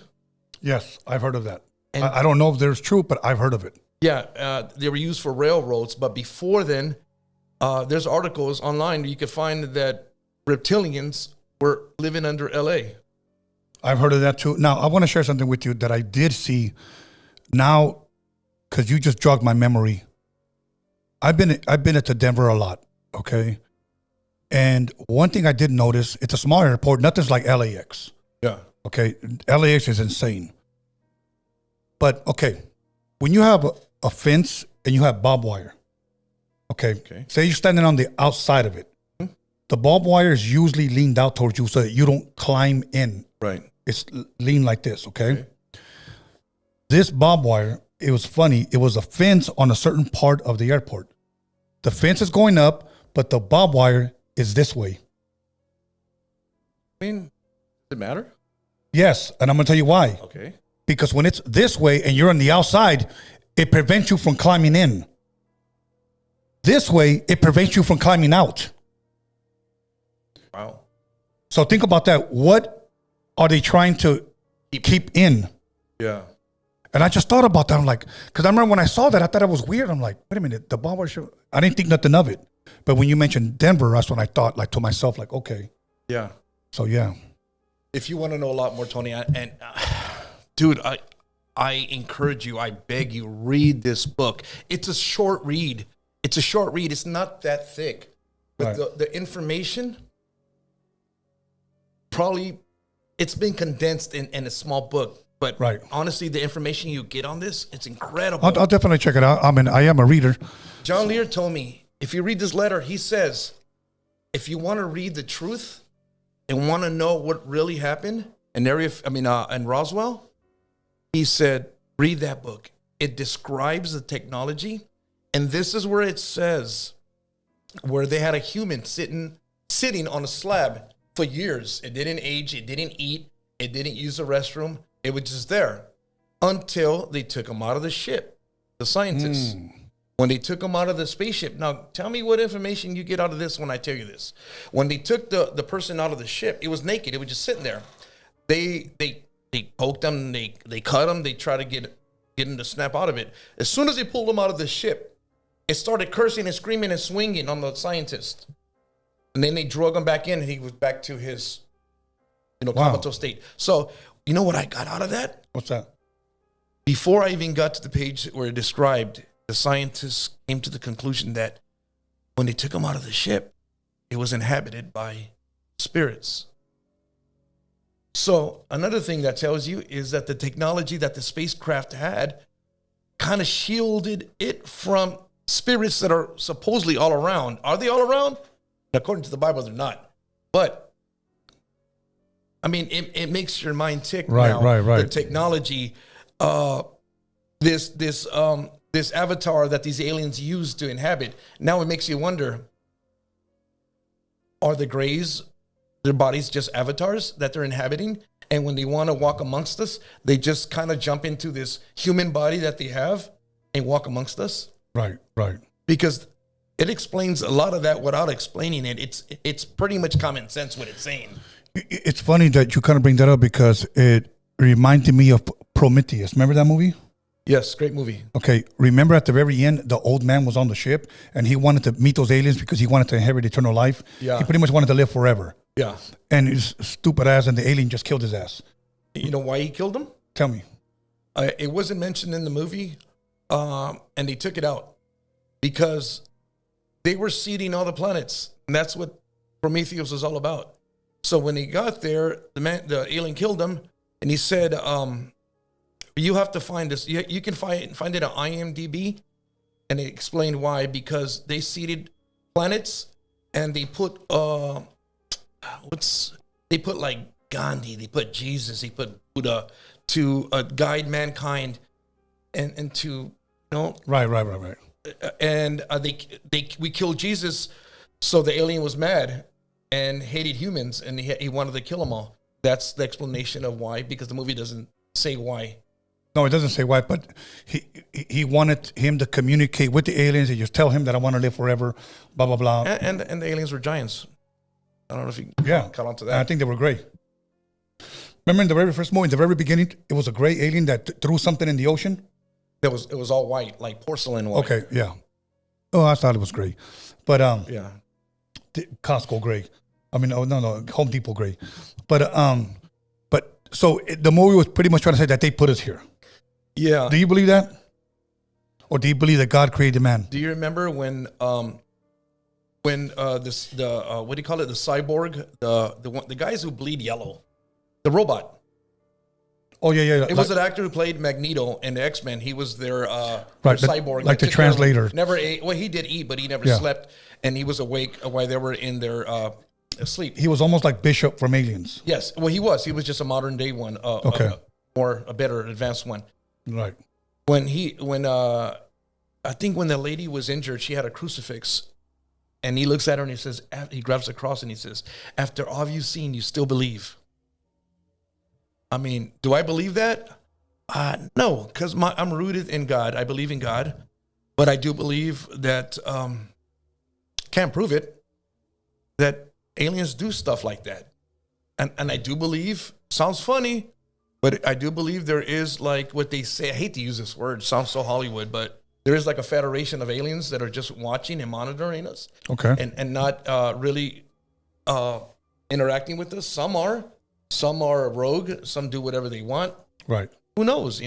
Yes, I've heard of that. And I don't know if there's truth, but I've heard of it. Yeah, they were used for railroads, but before then, there's articles online you could find that reptilians were living under LA. I've heard of that too. Now, I want to share something with you that I did see now, because you just jogged my memory. I've been to Denver a lot, okay? And one thing I did notice, it's a small airport, nothing's like LAX. Yeah. Okay, LAX is insane. But, okay, when you have a fence and you have barbed wire, okay, say you're standing on the outside of it, the barbed wire is usually leaned out towards you so that you don't climb in. Right. It's leaned like this, okay? This barbed wire, it was funny. It was a fence on a certain part of the airport. The fence is going up, but the barbed wire is this way. I mean, does it matter? Yes, and I'm going to tell you why. Okay. Because when it's this way and you're on the outside, it prevents you from climbing in. This way, it prevents you from climbing out. Wow. So think about that. What are they trying to keep in? Yeah. And I just thought about that. I'm like, because I remember when I saw that, I thought it was weird. I'm like, wait a minute, the barbed wire. I didn't think nothing of it. But when you mentioned Denver, that's when I thought, like, to myself, like, okay. Yeah. So, yeah. If you want to know a lot more, Tony, dude, I encourage you, I beg you, read this book. It's a short read. It's not that thick. But the information, probably, it's been condensed in a small book. But honestly, the information you get on this, it's incredible. I'll definitely check it out. I mean, I am a reader. John Lear told me, if you read this letter, he says, if you want to read the truth and want to know what really happened in Roswell, he said, read that book. It describes the technology. And this is where it says, where they had a human sitting on a slab for years. It didn't age. It didn't eat. It didn't use the restroom. It was just there until they took him out of the ship, the scientists. When they took him out of the spaceship. Now, tell me what information you get out of this when I tell you this. When they took the person out of the ship, it was naked. It was just sitting there. They poked him. They cut him. They tried to get him to snap out of it. As soon as they pulled him out of the ship, it started cursing and screaming and swinging on the scientist. And then they drug him back in, and he was back to his, comatose state. So, you know what I got out of that? What's that? Before I even got to the page where it described, the scientists came to the conclusion that when they took him out of the ship, it was inhabited by spirits. So another thing that tells you is that the technology that the spacecraft had kind of shielded it from spirits that are supposedly all around. Are they all around? According to the Bible, they're not. But I mean, it makes your mind tick. Right. The technology, this avatar that these aliens use to inhabit. Now it makes you wonder: are the Greys, their bodies, just avatars that they're inhabiting? And when they want to walk amongst us, they just kind of jump into this human body that they have and walk amongst us. Right. Because it explains a lot of that without explaining it. It's pretty much common sense what it's saying. It's funny that you kind of bring that up because it reminded me of Prometheus. Remember that movie? Yes, great movie. Okay, remember at the very end, the old man was on the ship and he wanted to meet those aliens because he wanted to inherit eternal life. Yeah. He pretty much wanted to live forever. Yeah. And his stupid ass and the alien just killed his ass. You know why he killed him? Tell me. It wasn't mentioned in the movie, and they took it out because they were seeding all the planets, and that's what Prometheus was all about. So when he got there, the alien killed him, and he said, "You have to find this. You can find it on IMDb," and it explained why. Because they seeded planets, and they put they put like Gandhi, they put Jesus, they put Buddha to guide mankind, and to Right. and we killed Jesus, so the alien was mad and hated humans, and he wanted to kill them all. That's the explanation of why, because the movie doesn't say why. No, it doesn't say why, but he wanted him to communicate with the aliens and just tell him that I want to live forever, blah, blah, blah. And the aliens were giants. I don't know if you caught on to And I that. think they were gray. Remember in the very first movie, in the very beginning, it was a gray alien that threw something in the ocean? It was all white, like porcelain white. Okay, yeah. Oh, I thought it was gray. But Yeah. Costco gray. I mean, no, Home Depot gray. But so the movie was pretty much trying to say that they put us here. Yeah. Do you believe that? Or do you believe that God created man? Do you remember when what do you call it? The cyborg, the guys who bleed yellow, the robot. Oh, yeah. It was an actor who played Magneto in the X-Men. He was their cyborg, like the that took care of them. translator. Never ate. Well, he did eat, but he never slept, and he was awake while they were in their sleep. He was almost like Bishop from Aliens. Yes, well, he was. He was just a modern day one. A better advanced one. Right. When I think when the lady was injured, she had a crucifix, and he looks at her and he says, he grabs the cross and he says, "After all you've seen, you still believe." I mean, do I believe that? No, because I'm rooted in God. I believe in God, but I do believe that can't prove it, that aliens do stuff like that, and I do believe. Sounds funny, but I do believe there is, like what they say. I hate to use this word; it sounds so Hollywood, but there is like a federation of aliens that are just watching and monitoring us. Okay. And not really interacting with us. Some are rogue. Some do whatever they want. Right. Who knows,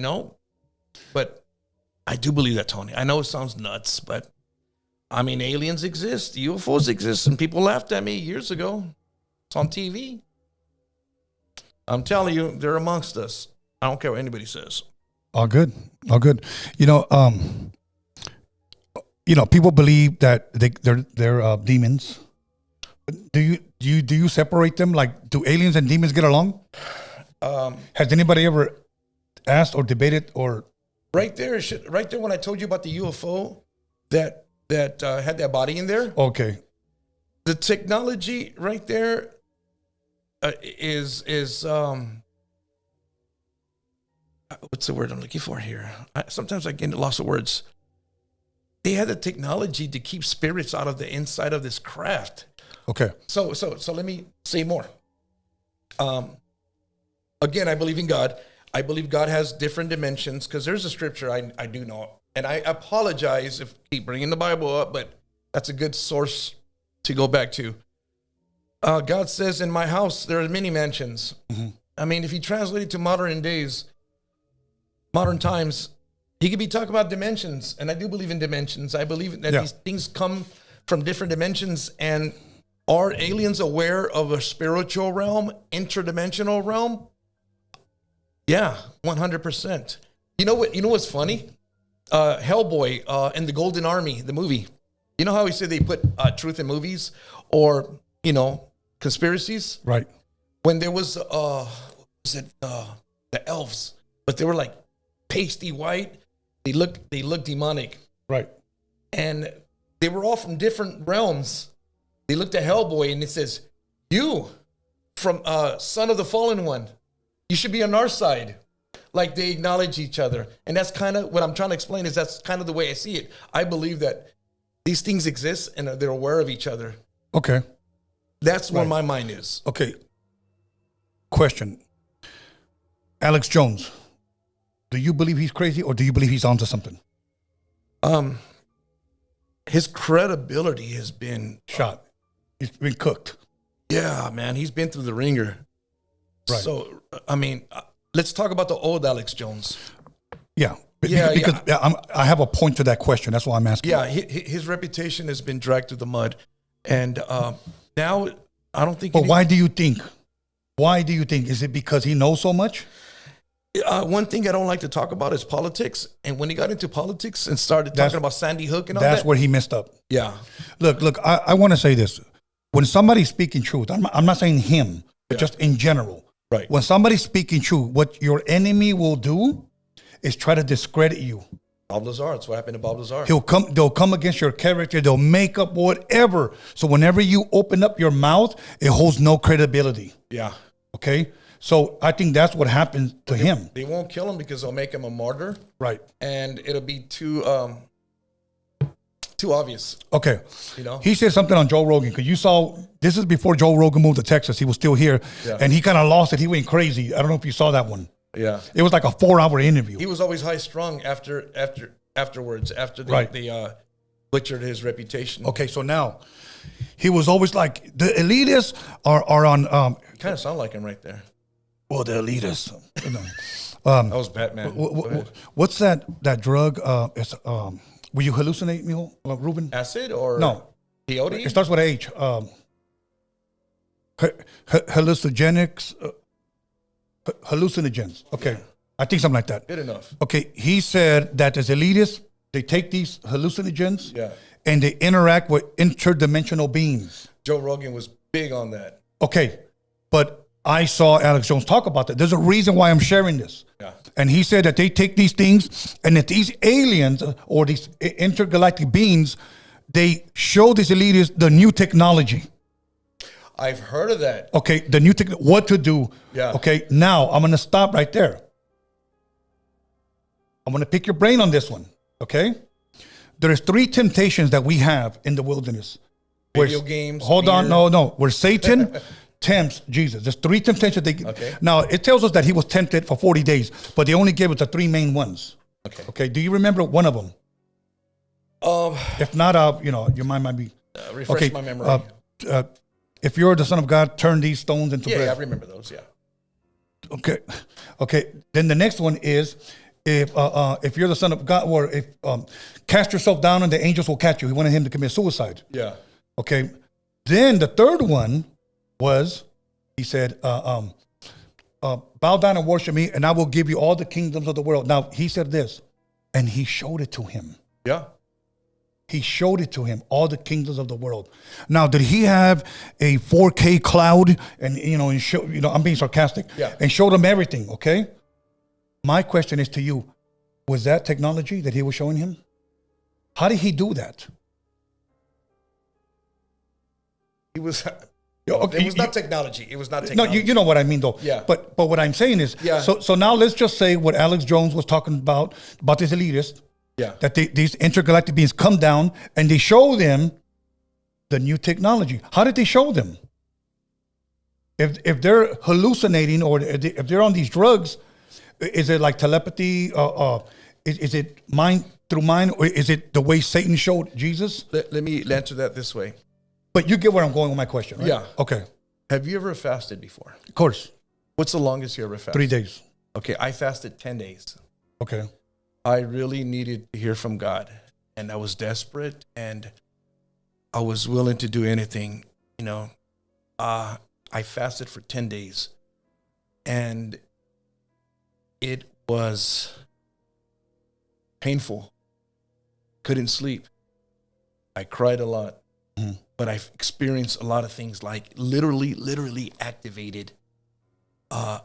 But I do believe that, Tony. I know it sounds nuts, but I mean, aliens exist. UFOs exist. And people laughed at me years ago. It's on TV. I'm telling you, they're amongst us. I don't care what anybody says. All good. People believe that they're demons. Do you separate them? Like, do aliens and demons get along? Has anybody ever asked or debated or? Right there, when I told you about the UFO that had that body in there. Okay. The technology right there is what's the word I'm looking for here? Sometimes I get lost of words. They had the technology to keep spirits out of the inside of this craft. Okay. So let me say more. Again, I believe in God. I believe God has different dimensions, because there's a scripture I do know, and I apologize if I keep bringing the Bible up, but that's a good source to go back to. God says, "In my house there are many mansions." Mm-hmm. I mean, if you translate it to modern times, he could be talking about dimensions, and I do believe in dimensions. I believe that these things come from different dimensions, and Are aliens aware of a spiritual realm, interdimensional realm? Yeah, 100%. You know what? You know what's funny? Hellboy and the Golden Army, the movie. You know how he said they put truth in movies or, conspiracies? Right. When there was, the elves, but they were like pasty white. They looked demonic. Right. And they were all from different realms. They looked at Hellboy and it says, you from son of the fallen one, you should be on our side. Like they acknowledge each other. And that's kind of what I'm trying to explain is that's kind of the way I see it. I believe that these things exist and they're aware of each other. Okay. That's where my mind is. Okay. Question. Alex Jones, do you believe he's crazy or do you believe he's onto something? His credibility has been shot. He's been cooked. Yeah, man. He's been through the ringer. Right. So, I mean, let's talk about the old Alex Jones. Yeah. Yeah, because I have a point to that question. That's why I'm asking. Yeah, his reputation has been dragged through the mud. And now I don't think... But why do you think? Why do you think? Is it because he knows so much? One thing I don't like to talk about is politics. And when he got into politics and started talking about Sandy Hook and all that... That's where he messed up. Yeah. Look, I want to say this. When somebody's speaking truth, I'm not saying him, but just in general. Right. When somebody's speaking truth, what your enemy will do is try to discredit you. Bob Lazar. That's what happened to Bob Lazar. They'll come against your character. They'll make up whatever. So whenever you open up your mouth, it holds no credibility. Yeah. Okay. So I think that's what happened to him. They won't kill him because they'll make him a martyr. Right. And it'll be too obvious. Okay. He said something on Joe Rogan because you saw, this is before Joe Rogan moved to Texas. He was still here and he kind of lost it. He went crazy. I don't know if you saw that one. Yeah. It was like a 4-hour interview. He was always high strung afterwards, after they butchered his reputation. Okay. So now he was always like, the elitists are on, kind of sound like him right there. Well, the elitists. That was Batman. What's that drug? It's will you hallucinate me, Ruben? Acid or no? Peyote? It starts with H. Hallucinogenics. Hallucinogens. Okay, yeah. I think something like that. Good enough. Okay, he said that as elitists, they take these hallucinogens and they interact with interdimensional beings. Joe Rogan was big on that. Okay, but I saw Alex Jones talk about that. There's a reason why I'm sharing this. Yeah. And he said that they take these things and that these aliens or these intergalactic beings, they show these elitists the new technology. I've heard of that. Okay, the new what to do. Yeah. Okay, now I'm going to stop right there. I'm going to pick your brain on this one. Okay? There's 3 temptations that we have in the wilderness. Video games. Hold on. No. Where Satan tempts Jesus. There's 3 temptations. Now, it tells us that he was tempted for 40 days, but they only gave us the 3 main ones. Okay. Do you remember one of them? If not, your mind might be... refresh my memory. If you're the Son of God, turn these stones into bread. Yeah, I remember those, yeah. Okay. Then the next one is, if you're the Son of God, or if cast yourself down and the angels will catch you. He wanted him to commit suicide. Yeah. Okay. Then the third one was, he said, bow down and worship me, and I will give you all the kingdoms of the world. Now, he said this, and he showed it to him. Yeah. He showed it to him, all the kingdoms of the world. Now, did he have a 4K cloud and, and show, I'm being sarcastic, and showed him everything, okay? My question is to you, was that technology that he was showing him? How did he do that? It was not technology. It was not technology. No, you know what I mean, though. Yeah. But what I'm saying is, so now let's just say what Alex Jones was talking about this elitist. Yeah. That these intergalactic beings come down and they show them the new technology. How did they show them? If they're hallucinating or if they're on these drugs, is it like telepathy? Is it mind through mind? Or is it the way Satan showed Jesus? Let me answer that this way. But you get where I'm going with my question, right? Yeah. Okay. Have you ever fasted before? Of course. What's the longest you ever fasted? 3 days. Okay, I fasted 10 days. Okay. I really needed to hear from God, and I was desperate, and I was willing to do anything you know, I fasted for 10 days and it was painful. Couldn't sleep. I cried a lot, but I've experienced a lot of things, like literally activated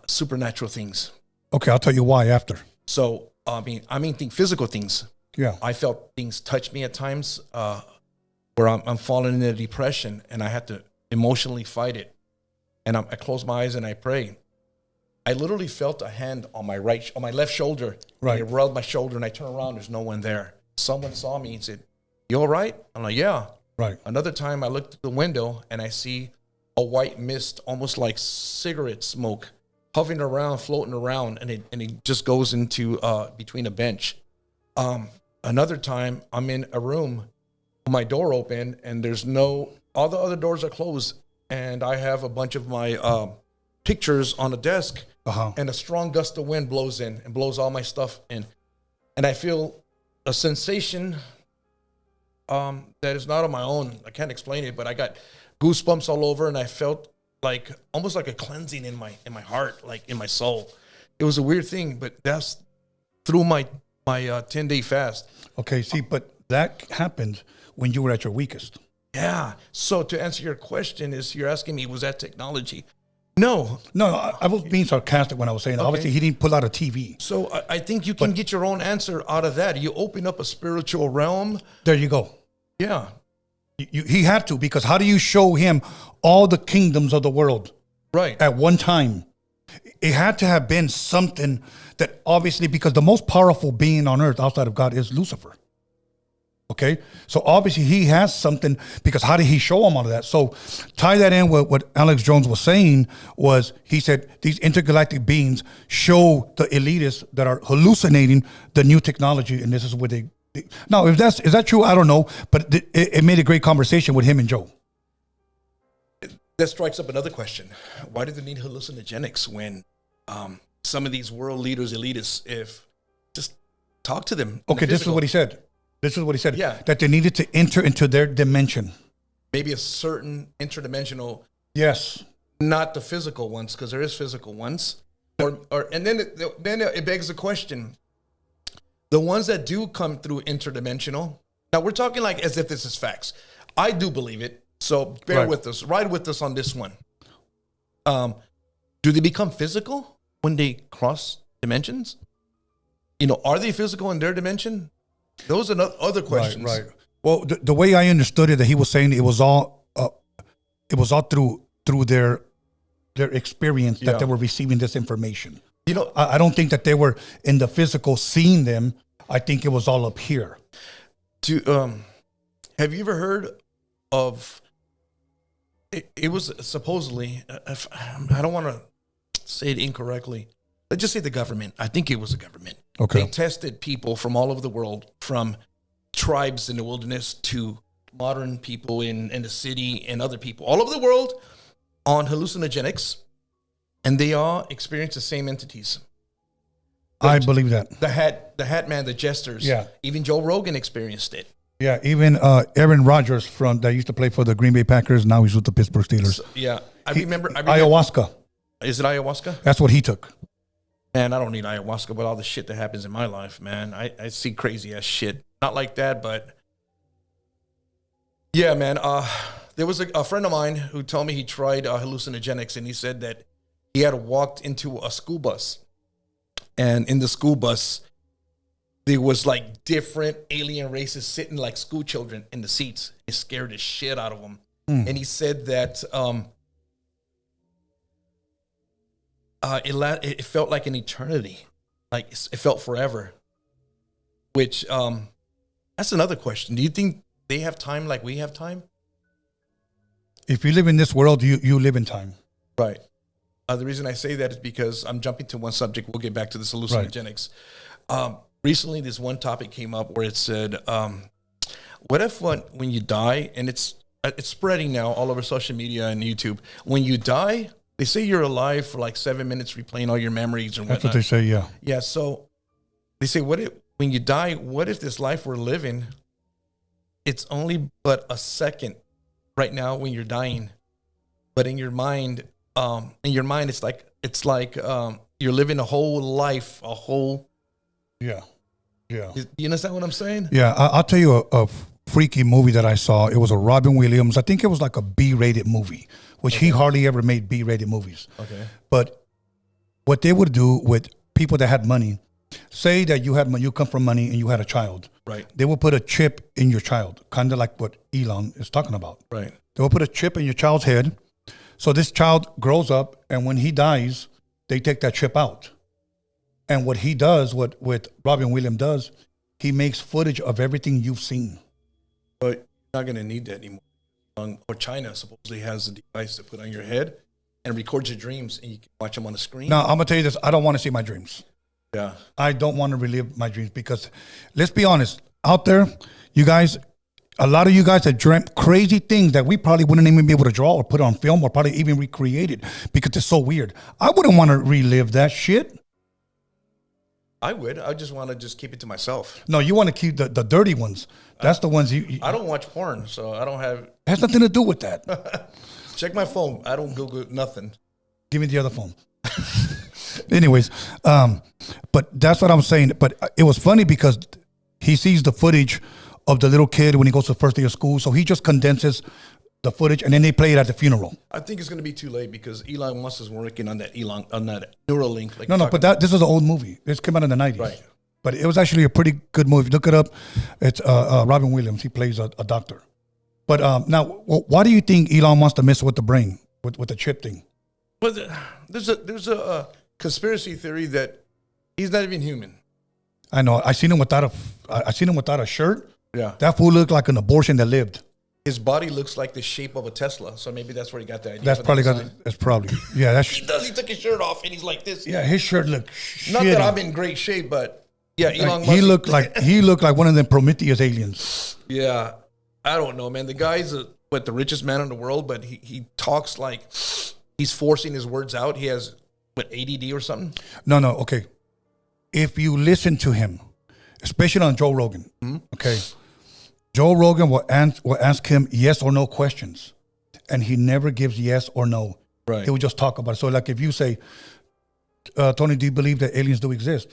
supernatural things. Okay, I'll tell you why after. So, think physical things. Yeah. I felt things touch me at times where I'm falling into depression and I had to emotionally fight it. And I close my eyes and I pray. I literally felt a hand on my left shoulder. Right. It rubbed my shoulder and I turn around, there's no one there. Someone saw me and said, "You all right?" I'm like, "Yeah." Right. Another time I looked at the window and I see a white mist, almost like cigarette smoke, hovering around, floating around, and it just goes into between a bench. Another time I'm in a room, my door open, and all the other doors are closed, and I have a bunch of my pictures on a desk, and a strong gust of wind blows in and blows all my stuff in, and I feel a sensation that is not on my own. I can't explain it, but I got goosebumps all over, and I felt like almost like a cleansing in my heart, like in my soul. It was a weird thing, but that's through my 10-day fast. Okay, see, but that happened when you were at your weakest. Yeah. So to answer your question, you're asking me, was that technology? No. I was being sarcastic when I was saying, obviously, he didn't pull out a TV. So I think you can get your own answer out of that. You open up a spiritual realm. There you go. Yeah. He had to, because how do you show him all the kingdoms of the world Right. at one time? It had to have been something that obviously, because the most powerful being on earth outside of God is Lucifer. Okay, so obviously he has something, because how did he show him all of that? So tie that in with what Alex Jones was saying. He said these intergalactic beings show the elitists that are hallucinating the new technology, and this is where they. Now, is that true? I don't know, but it made a great conversation with him and Joe. That strikes up another question. Why do they need hallucinogenics when some of these world leaders, elitists, if just talk to them? Okay, this is what he said. Yeah. That they needed to enter into their dimension. Maybe a certain interdimensional. Yes. Not the physical ones, because there is physical ones. And then it begs the question. The ones that do come through interdimensional. Now we're talking like as if this is facts. I do believe it. So bear with us. Ride with us on this one. Do they become physical when they cross dimensions? Are they physical in their dimension? Those are other questions. Right. Well, the way I understood it, that he was saying it was all through their experience that they were receiving this information. I don't think that they were in the physical seeing them. I think it was all up here. Have you ever heard of? It was supposedly. I don't want to say it incorrectly. Let's just say the government. I think it was the government. Okay. They tested people from all over the world, from tribes in the wilderness to modern people in the city and other people all over the world on hallucinogenics, and they all experienced the same entities. I believe that. The Hat Man, the Jesters. Yeah. Even Joe Rogan experienced it. Yeah, even Aaron Rodgers that used to play for the Green Bay Packers, now he's with the Pittsburgh Steelers. So, yeah. I remember ayahuasca. Is it ayahuasca? That's what he took. Man, I don't need ayahuasca, but all the shit that happens in my life, man. I see crazy ass shit. Not like that, but yeah, man. There was a friend of mine who told me he tried hallucinogenics, and he said that he had walked into a school bus, and in the school bus, there was like different alien races sitting like school children in the seats. It scared the shit out of him. And he said that it felt like an eternity, like it felt forever. Which that's another question. Do you think they have time like we have time? If you live in this world, you live in time. Right. The reason I say that is because I'm jumping to one subject. We'll get back to this hallucinogenics. Right. Recently, this one topic came up where it said, what if when you die, and it's spreading now all over social media and YouTube, when you die, they say you're alive for like 7 minutes, replaying all your memories and whatnot. That's what they say, yeah. Yeah, so they say, when you die, what if this life we're living, it's only but a second right now when you're dying, but in your mind, it's like you're living a whole life, Yeah. You understand what I'm saying? Yeah. I'll tell you a freaky movie that I saw. It was a Robin Williams. I think it was like a B-rated movie, which he hardly ever made B-rated movies. Okay. But what they would do with people that had money, say that you had money, you come from money and you had a child. Right. They will put a chip in your child, kind of like what Elon is talking about. Right. They will put a chip in your child's head. So this child grows up, and when he dies, they take that chip out. And what he does, what Robin Williams does, he makes footage of everything you've seen. But you're not going to need that anymore. Or China supposedly has a device to put on your head and records your dreams, and you can watch them on the screen. Now, I'm going to tell you this. I don't want to see my dreams. Yeah. I don't want to relive my dreams because, let's be honest, out there, you guys, a lot of you guys have dreamt crazy things that we probably wouldn't even be able to draw or put on film or probably even recreate it because it's so weird. I wouldn't want to relive that shit. I would. I just want to just keep it to myself. No, you want to keep the dirty ones. That's the ones you I don't watch porn, so I don't have. It has nothing to do with that. Check my phone. I don't Google nothing. Give me the other phone. Anyways, but that's what I'm saying. But it was funny because he sees the footage of the little kid when he goes to the first day of school. So he just condenses the footage and then they play it at the funeral. I think it's going to be too late because Elon Musk is working on that Neuralink. Like No, but this is an old movie. This came out in the 90s. Right. But it was actually a pretty good movie. Look it up. It's Robin Williams. He plays a doctor. But now, why do you think Elon wants to mess with the brain, with the chip thing? Well, there's a conspiracy theory that he's not even human. I know. I seen him without a shirt. Yeah. That fool looked like an abortion that lived. His body looks like the shape of a Tesla, so maybe that's where he got the idea. That's probably yeah. That's He does. He took his shirt off and he's like this. yeah. His shirt looked Not shitty. that I'm in great shape, but yeah, Elon Musk. He looked like one of them Prometheus aliens. Yeah, I don't know, man. The guy's the richest man in the world, but he talks like he's forcing his words out. He has ADD or something. No. Okay, if you listen to him, especially on Joe Rogan, okay, Joe Rogan will ask him yes or no questions, and he never gives yes or no. Right. He will just talk about it. So, like, if you say, Tony, do you believe that aliens do exist?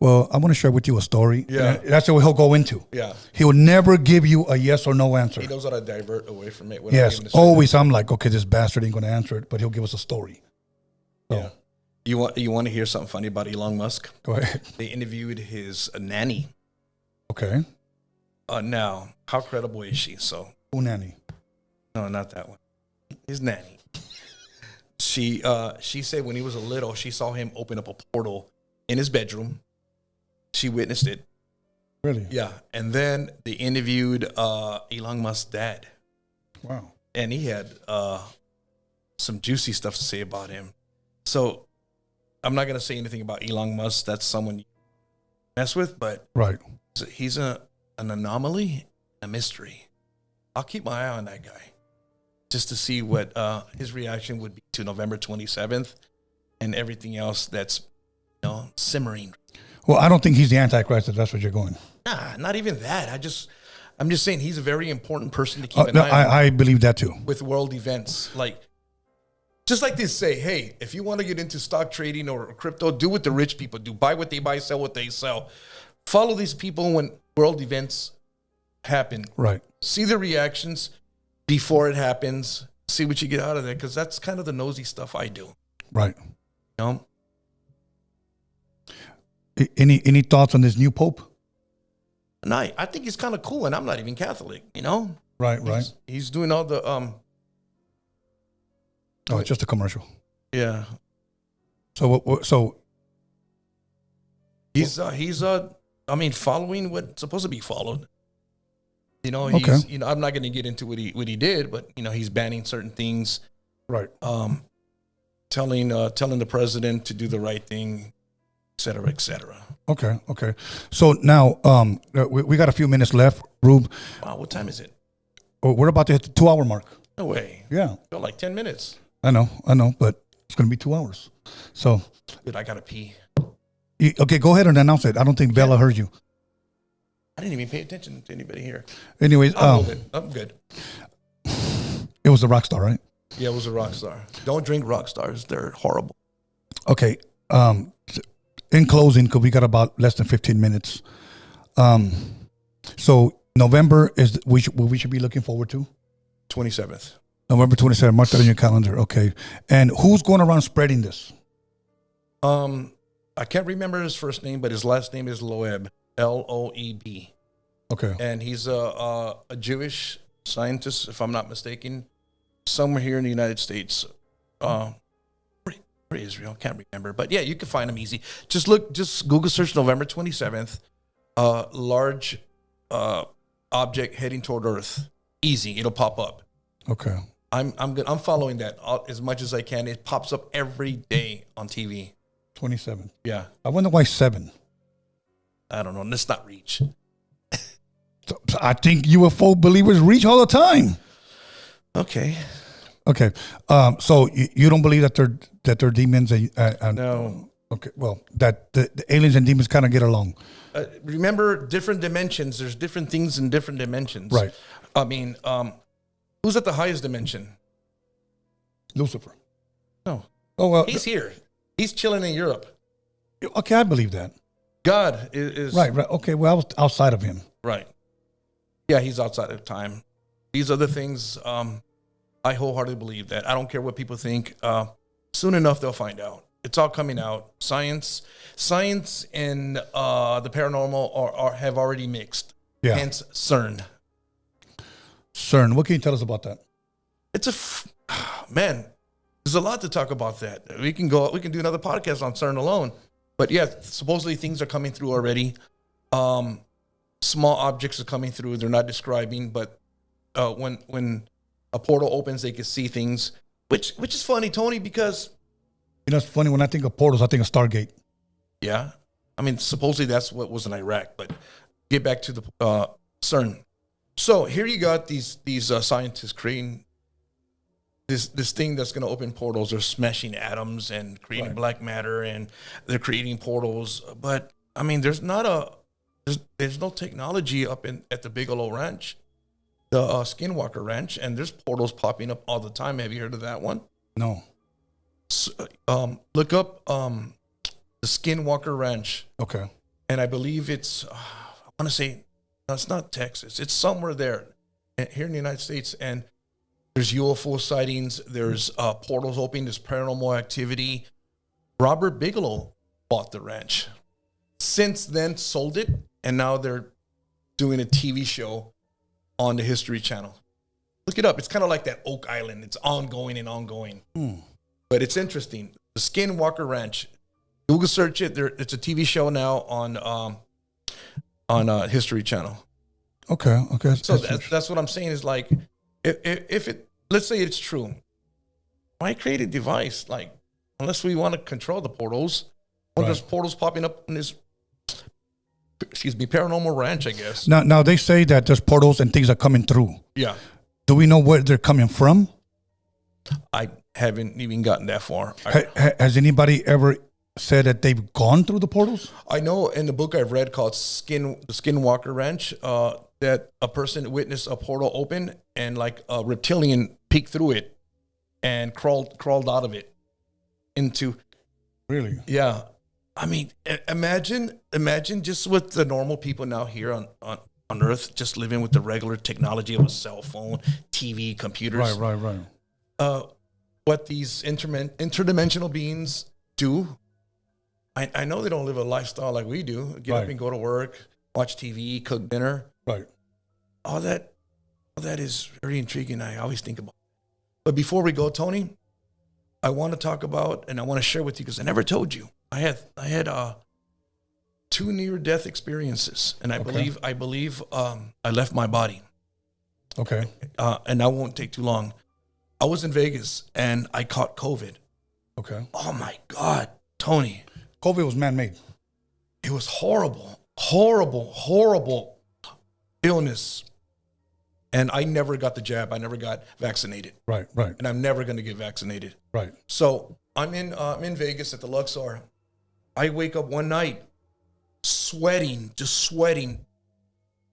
Well, I want to share with you a story. Yeah. And that's what he'll go into. Yeah. He will never give you a yes or no answer. He knows how to divert away from it. Yes, always. I'm like, okay, this bastard ain't going to answer it, but he'll give us a story. So, Yeah. You want to hear something funny about Elon Musk? go ahead. They interviewed his nanny. Okay. Now, how credible is she? So, Who nanny? no, not that one. His nanny. She said when he was a little, she saw him open up a portal in his bedroom. She witnessed it. Really? Yeah. And then they interviewed Elon Musk's dad. Wow. And he had some juicy stuff to say about him. So I'm not going to say anything about Elon Musk. That's someone you mess with, but Right. he's an anomaly, a mystery. I'll keep my eye on that guy just to see what his reaction would be to November 27th and everything else that's simmering. Well, I don't think he's the Antichrist if that's what you're going. Nah, not even that. I'm just saying he's a very important person to keep an No, eye on I believe that too. with world events. Like, just like they say, hey, if you want to get into stock trading or crypto, do what the rich people do. Buy what they buy, sell what they sell. Follow these people when world events happen. Right. See the reactions before it happens. See what you get out of there, because that's kind of the nosy stuff I do. Right. You know? Any thoughts on this new pope? And I think he's kind of cool, and I'm not even Catholic, Right. He's doing all the Oh, it's just a commercial. yeah. So He's following what's supposed to be followed. He's Okay. I'm not going to get into what he did, but he's banning certain things, right. telling the president to do the right thing, et cetera, et cetera. Okay. So now we got a few minutes left, Rube. Wow, what time is it? We're about to hit the 2-hour mark. No way. Yeah. Got like 10 minutes. I know, but it's going to be 2 hours. So, Dude, I got to pee. okay, go ahead and announce it. I don't think Bella heard you. I didn't even pay attention to anybody here. Anyways, I'm good. It was the rock star, right? Yeah, it was a rock star. Don't drink rock stars. They're horrible. Okay. In closing, because we got about less than 15 minutes. So November is what we should be looking forward to? 27th. November 27th. Mark that on your calendar. Okay. And who's going around spreading this? I can't remember his first name, but his last name is Loeb. Loeb. Okay. And he's a Jewish scientist, if I'm not mistaken, somewhere here in the United States. Israel, can't remember, but yeah, you can find them easy. Just Google search November 27th, large object heading toward Earth. Easy, it'll pop up. Okay. I'm following that as much as I can. It pops up every day on TV. 27. Yeah, I wonder why 7. I don't know. Let's not reach. So I think UFO believers reach all the time. Okay. Okay. So you don't believe that they're demons? No. Okay. Well, that the aliens and demons kind of get along. Remember, different dimensions. There's different things in different dimensions. Right. I mean, who's at the highest dimension? Lucifer. No. Oh well. He's here. He's chilling in Europe. Okay, I believe that. God is Right. Okay. Well, I was outside of him. right. Yeah, he's outside of time. These other things, I wholeheartedly believe that. I don't care what people think. Soon enough, they'll find out. It's all coming out. Science and the paranormal have already mixed. Yeah. Hence CERN. CERN. What can you tell us about that? It's man. There's a lot to talk about that. We can do another podcast on CERN alone. But yeah, supposedly things are coming through already. Small objects are coming through. They're not describing, but when a portal opens, they can see things, which is funny, Tony, because It's funny when I think of portals, I think of Stargate. yeah, I mean, supposedly that's what was in Iraq. But get back to the CERN. So here you got these scientists creating this thing that's going to open portals. They're smashing atoms and creating black matter, and they're creating portals. But I mean, there's no technology up at the Bigelow Ranch, the Skinwalker Ranch, and there's portals popping up all the time. Have you heard of that one? No. So, look up the Skinwalker Ranch, Okay. and I believe it's I want to say no, it's not Texas. It's somewhere there here in the United States, and there's UFO sightings. There's portals opening. There's paranormal activity. Robert Bigelow bought the ranch. Since then, sold it, and now they're doing a TV show on the History Channel. Look it up. It's kind of like that Oak Island. It's ongoing and ongoing. But it's interesting. The Skinwalker Ranch. Google search it. It's a TV show now on History Channel. Okay. Okay. So that's what I'm saying is like, if it, let's say it's true, why create a device? Like, unless we want to control the portals, when there's portals popping up in this, paranormal ranch, I guess. Now they say that there's portals and things are coming through. Yeah. Do we know where they're coming from? I haven't even gotten that far. Has anybody ever said that they've gone through the portals? I know in the book I've read called the Skinwalker Ranch, that a person witnessed a portal open and like a reptilian peeked through it and crawled out of it into. Really? Yeah. I mean, imagine just with the normal people now here on Earth, just living with the regular technology of a cell phone, TV, computers. Right. What these interdimensional beings do. I know they don't live a lifestyle like we do. Get up and go to work, watch TV, cook dinner. Right. All that is very intriguing. I always think about it. But before we go, Tony, I want to talk about, and I want to share with you, because I never told you. I had 2 near-death experiences, and I believe I left my body. Okay. And that won't take too long. I was in Vegas, and I caught COVID. Okay. Oh, my God, Tony. COVID was man-made. It was horrible illness. And I never got the jab. I never got vaccinated. Right. And I'm never going to get vaccinated. Right. So I'm in Vegas at the Luxor. I wake up one night just sweating.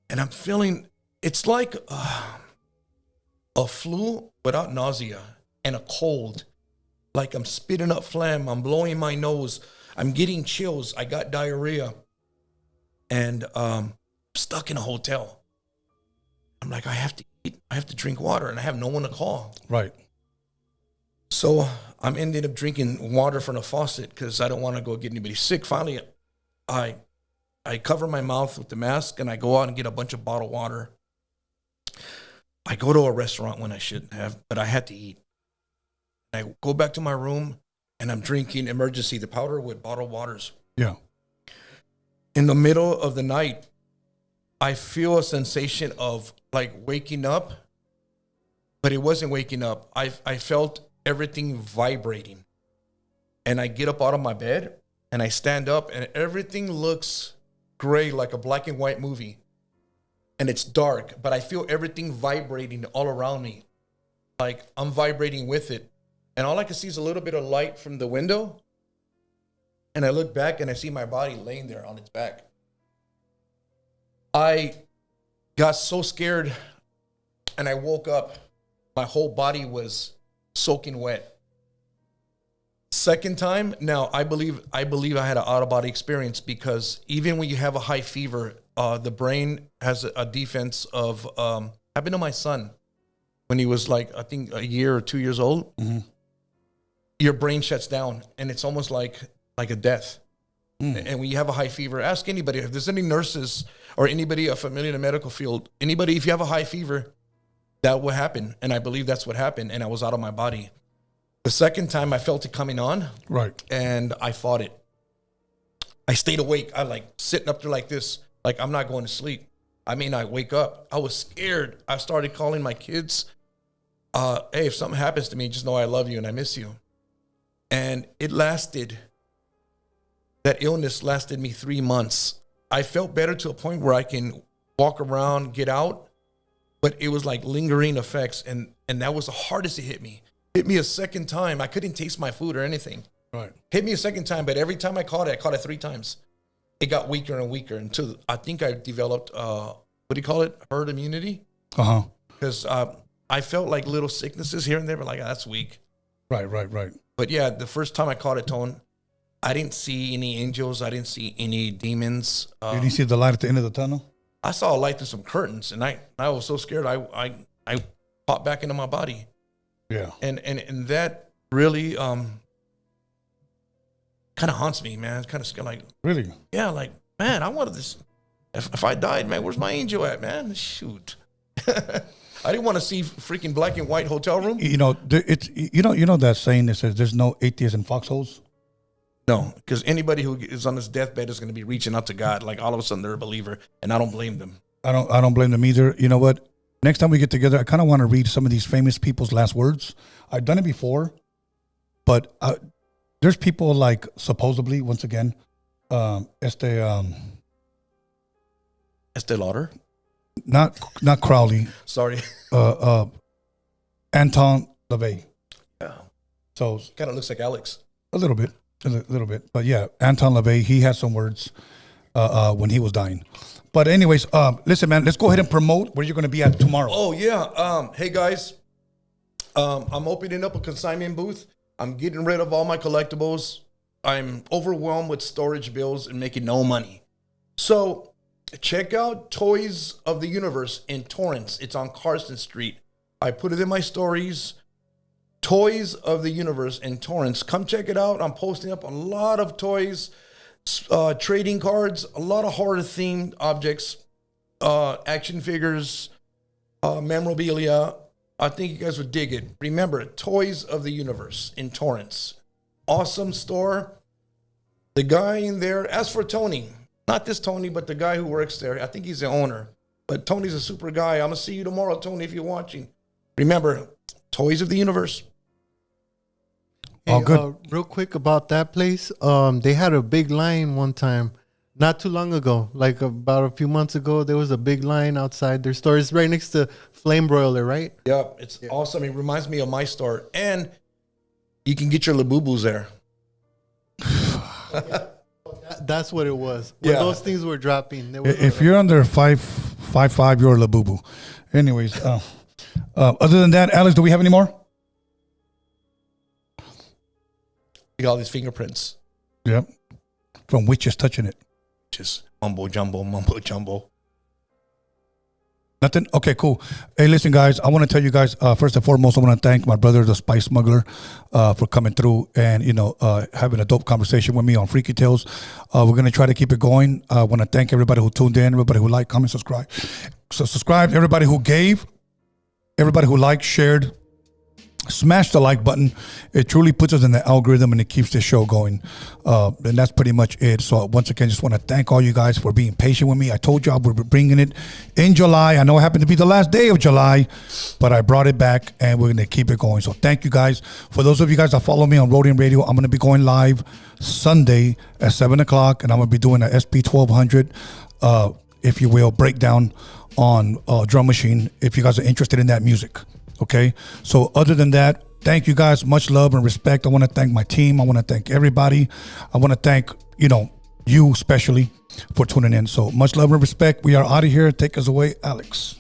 And I'm feeling, it's like a a flu without nausea and a cold. Like I'm spitting up phlegm. I'm blowing my nose. I'm getting chills. I got diarrhea. And stuck in a hotel. I'm like, I have to eat. I have to drink water. And I have no one to call. Right. So I'm ended up drinking water from the faucet because I don't want to go get anybody sick. Finally, I cover my mouth with the mask and I go out and get a bunch of bottled water. I go to a restaurant when I shouldn't have, but I had to eat. I go back to my room and I'm drinking emergency, the powder with bottled waters. Yeah. In the middle of the night, I feel a sensation of like waking up, but it wasn't waking up. I felt everything vibrating. And I get up out of my bed and I stand up and everything looks gray, like a black and white movie. And it's dark, but I feel everything vibrating all around me. Like I'm vibrating with it. And all I can see is a little bit of light from the window. And I look back and I see my body laying there on its back. I got so scared and I woke up. My whole body was soaking wet. Second time, now I believe I had an out-of-body experience because even when you have a high fever, the brain has a defense of, happened to my son when he was like, I think a year or 2 years old. Mm-hmm. Your brain shuts down and it's almost like a death. Mm. And when you have a high fever, ask anybody, if there's any nurses or anybody familiar in the medical field, anybody, if you have a high fever, that will happen. And I believe that's what happened. And I was out of my body. The second time I felt it coming on. Right. And I fought it. I stayed awake. I like sitting up there like this, like I'm not going to sleep. I mean, I wake up. I was scared. I started calling my kids. Hey, if something happens to me, just know I love you and I miss you. And it lasted. That illness lasted me 3 months. I felt better to a point where I can walk around, get out, but it was like lingering effects. And that was the hardest it hit me. Hit me a second time. I couldn't taste my food or anything. Right. Hit me a second time, but every time I caught it 3 times. It got weaker and weaker until I think I developed, what do you call it? Herd immunity. Uh-huh. Because I felt like little sicknesses here and there, but like, that's weak. Right. But yeah, the first time I caught it, Tone, I didn't see any angels. I didn't see any demons. Did you see the light at the end of the tunnel? I saw a light through some curtains, and I was so scared. I popped back into my body. Yeah. And that really kind of haunts me, man. It's kind of scary. Like, really? Yeah, like, man, I wanted this. If I died, man, where's my angel at, man? Shoot. I didn't want to see freaking black and white hotel room. You know, it's you know that saying that says there's no atheists in foxholes. No, because anybody who is on this deathbed is going to be reaching out to God. Like all of a sudden they're a believer, and I don't blame them. I don't blame them either. You know what? Next time we get together, I kind of want to read some of these famous people's last words. I've done it before, but there's people like supposedly, once again, Estee Lauder? Not Crowley. Sorry. Anton LaVey. Yeah. So kind of looks like Alex. A little bit, but yeah, Anton LaVey. He had some words when he was dying. But anyways, listen, man, let's go ahead and promote where you're going to be at tomorrow. Oh yeah. Hey guys, I'm opening up a consignment booth. I'm getting rid of all my collectibles. I'm overwhelmed with storage bills and making no money. So check out Toys of the Universe in Torrance. It's on Carson Street. I put it in my stories. Toys of the Universe in Torrance. Come check it out. I'm posting up a lot of toys, trading cards, a lot of horror-themed objects, action figures, memorabilia. I think you guys would dig it. Remember, Toys of the Universe in Torrance. Awesome store. The guy in there, as for Tony, not this Tony, but the guy who works there. I think he's the owner. But Tony's a super guy. I'm going to see you tomorrow, Tony, if you're watching. Remember, Toys of the Universe. Hey, all good. Real quick about that place. They had a big line one time, not too long ago, like about a few months ago. There was a big line outside their store. It's right next to Flame Broiler, right? Yep, it's awesome. It reminds me of my store. And you can get your Labubus there. That's what it was. When those things were dropping. If you're under 5'5", you're a Labubu. Anyways, Other than that, Alex, do we have any more? You got all these fingerprints. Yep. From witches touching it. Just mumbo jumbo. Nothing? Okay, cool. Hey, listen, guys, I want to tell you guys, first and foremost, I want to thank my brother, the Spice Smuggler, for coming through and, having a dope conversation with me on Freaky Tales. We're going to try to keep it going. I want to thank everybody who tuned in, everybody who liked, comment, subscribe. So subscribe, everybody who gave, everybody who liked, shared, smash the like button. It truly puts us in the algorithm and it keeps the show going. And that's pretty much it. So once again, just want to thank all you guys for being patient with me. I told you I would be bringing it in July. I know it happened to be the last day of July, but I brought it back and we're going to keep it going. So thank you guys. For those of you guys that follow me on Rodian Radio, I'm going to be going live Sunday at 7 o'clock and I'm going to be doing an SP 1200, if you will, breakdown on drum machine if you guys are interested in that music. Okay, so other than that, thank you guys. Much love and respect. I want to thank my team. I want to thank everybody. I want to thank, you especially for tuning in. So much love and respect. We are out of here. Take us away, Alex.